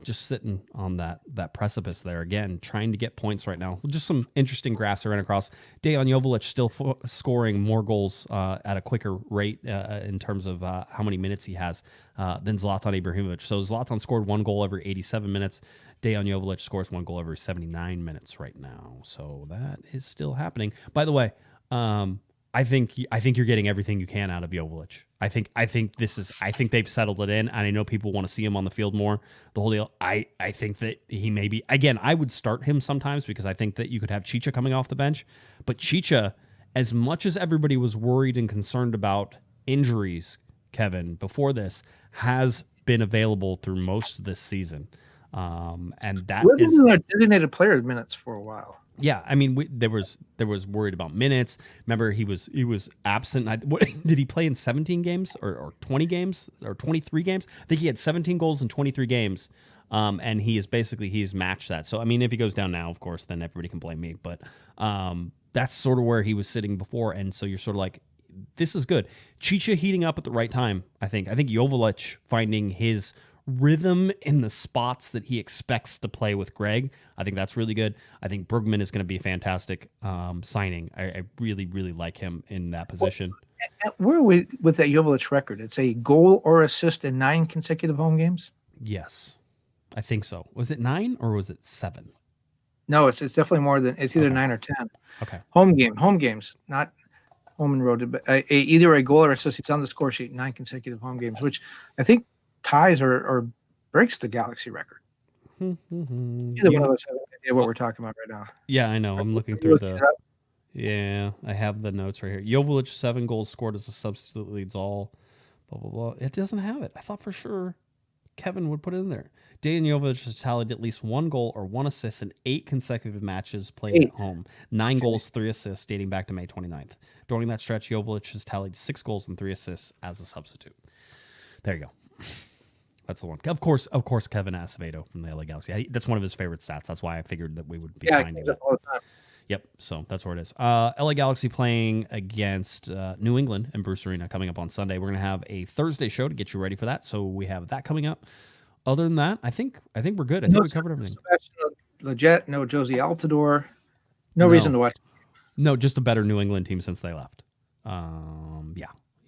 Just sitting on that precipice there again, trying to get points right now. Just some interesting graphs I ran across. Dejan Joveljic still scoring more goals at a quicker rate in terms of how many minutes he has than Zlatan Ibrahimovic. So Zlatan scored 1 goal every 87 minutes. Dejan Joveljic scores 1 goal every 79 minutes right now. So that is still happening. By the way, I think you're getting everything you can out of Joveljic. I think they've settled it in, and I know people want to see him on the field more. The whole deal. I think that he may be, again, I would start him sometimes because I think that you could have Chicha coming off the bench. But Chicha, as much as everybody was worried and concerned about injuries, Kevin, before this, has been available through most of this season. And that is designated player minutes for a while. Yeah, I mean, there was worried about minutes. Remember, he was absent. Did he play in 17 games or 20 games or 23 games? I think he had 17 goals in 23 games, and he's matched that. So I mean, if he goes down now, of course, then everybody can blame me. But that's sort of where he was sitting before, and so you're sort of like, this is good. Chicha heating up at the right time. I think Joveljic finding his rhythm in the spots that he expects to play with Greg. I think that's really good. I think Bergman is going to be a fantastic signing. I really, really like him in that position. Where are we with that Joveljic record? It's a goal or assist in 9 consecutive home games? Yes, I think so. Was it 9 or was it 7? No, it's definitely more than, it's either 9 or 10. Okay. Home games, not home and road. But either a goal or assist. It's on the score sheet, 9 consecutive home games, which I think ties or breaks the Galaxy record. Either one of us have an idea what we're talking about right now. Yeah, I know. I'm looking through Yeah, I have the notes right here. Joveljic 7 goals scored as a substitute, leads all. Blah blah blah. It doesn't have it. I thought for sure Kevin would put it in there. Dejan Joveljic has tallied at least 1 goal or 1 assist in 8 consecutive matches played at home. 9 goals, 3 assists dating back to May 29th. During that stretch, Joveljic has tallied 6 goals and 3 assists as a substitute. There you go. That's the one. Of course, Kevin Acevedo from the LA Galaxy. That's one of his favorite stats. That's why I figured that we would be finding that. All the time. Yep, so that's where it is. LA Galaxy playing against New England and Bruce Arena coming up on Sunday. We're going to have a Thursday show to get you ready for that, so we have that coming up. Other than that, I think we're good. I think we covered everything. Leggett, no Josie Altidore. No reason to watch. No, just a better New England team since they left.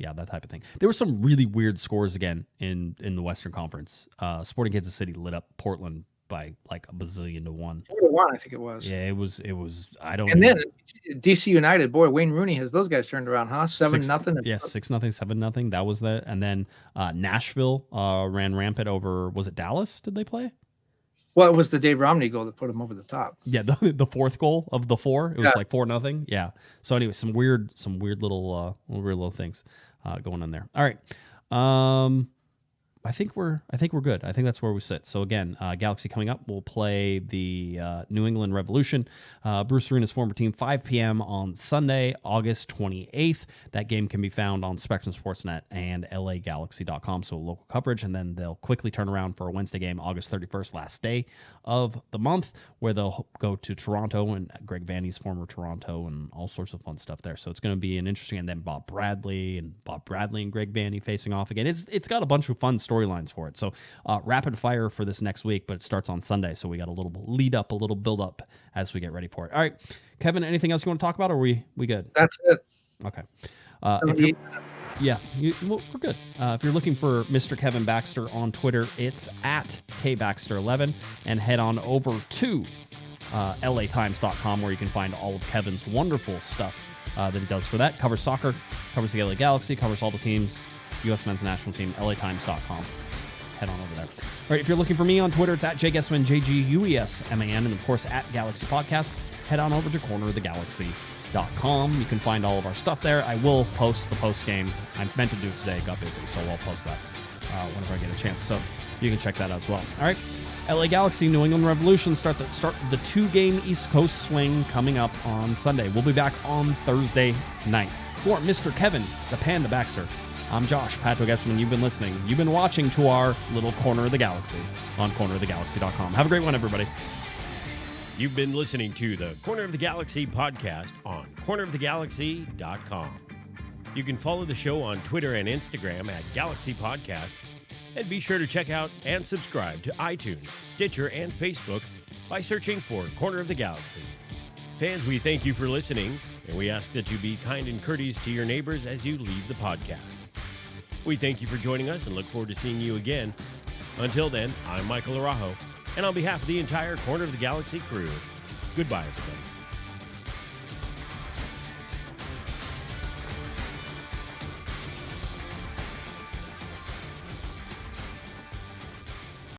Yeah, that type of thing. There were some really weird scores again in the Western Conference. Sporting Kansas City lit up Portland by like a bazillion to 1. 4-1, I think it was. Yeah, it was. I don't. And then DC United, boy, Wayne Rooney has those guys turned around, huh? 7-0. Yeah, 6-0, 7-0. That was that. And then Nashville ran rampant over. Was it Dallas? Did they play? Well, it was the Dave Romney goal that put him over the top. Yeah, the 4th goal of the 4. It was like 4-0. Yeah. So anyway, some weird little things going on there. All right. I think we're good. I think that's where we sit. So again, Galaxy coming up. We'll play the New England Revolution, Bruce Arena's former team, 5 p.m. on Sunday, August 28th. That game can be found on Spectrum Sportsnet and LAGalaxy.com. So local coverage, and then they'll quickly turn around for a Wednesday game, August 31st, last day of the month, where they'll go to Toronto and Greg Vanney's former Toronto and all sorts of fun stuff there. So it's going to be an interesting. And then Bob Bradley and Greg Vanney facing off again. It's got a bunch of fun storylines for it. So rapid fire for this next week, but it starts on Sunday. So we got a little lead up, a little build up as we get ready for it. All right, Kevin, anything else you want to talk about, or are we good? That's it. Okay. We're good. If you're looking for Mr. Kevin Baxter on Twitter, it's at KBaxter11, and head on over to LATimes.com, where you can find all of Kevin's wonderful stuff that he does for that. Covers soccer, covers the LA Galaxy, covers all the teams, U.S. men's national team, LATimes.com. Head on over there. All right, if you're looking for me on Twitter, it's at Guesman, JGUESMAN, and of course at Galaxy Podcast. head on over to cornerofthegalaxy.com. You can find all of our stuff there. I will post the post game. I meant to do it today, got busy, so I'll post that whenever I get a chance. So you can check that out as well. All right. LA Galaxy, New England Revolution start the 2-game East Coast swing coming up on Sunday. We'll be back on Thursday night. For Mr. Kevin, the Panda Baxter, I'm Josh, Patrick Guesman. You've been listening. You've been watching to our little Corner of the Galaxy on cornerofthegalaxy.com. Have a great one, everybody. You've been listening to the Corner of the Galaxy podcast on cornerofthegalaxy.com. You can follow the show on Twitter and Instagram at Galaxy Podcast. And be sure to check out and subscribe to iTunes, Stitcher, and Facebook by searching for Corner of the Galaxy. Fans, we thank you for listening, and we ask that you be kind and courteous to your neighbors as you leave the podcast. We thank you for joining us and look forward to seeing you again. Until then, I'm Michael Araujo, and on behalf of the entire Corner of the Galaxy crew, goodbye, everybody.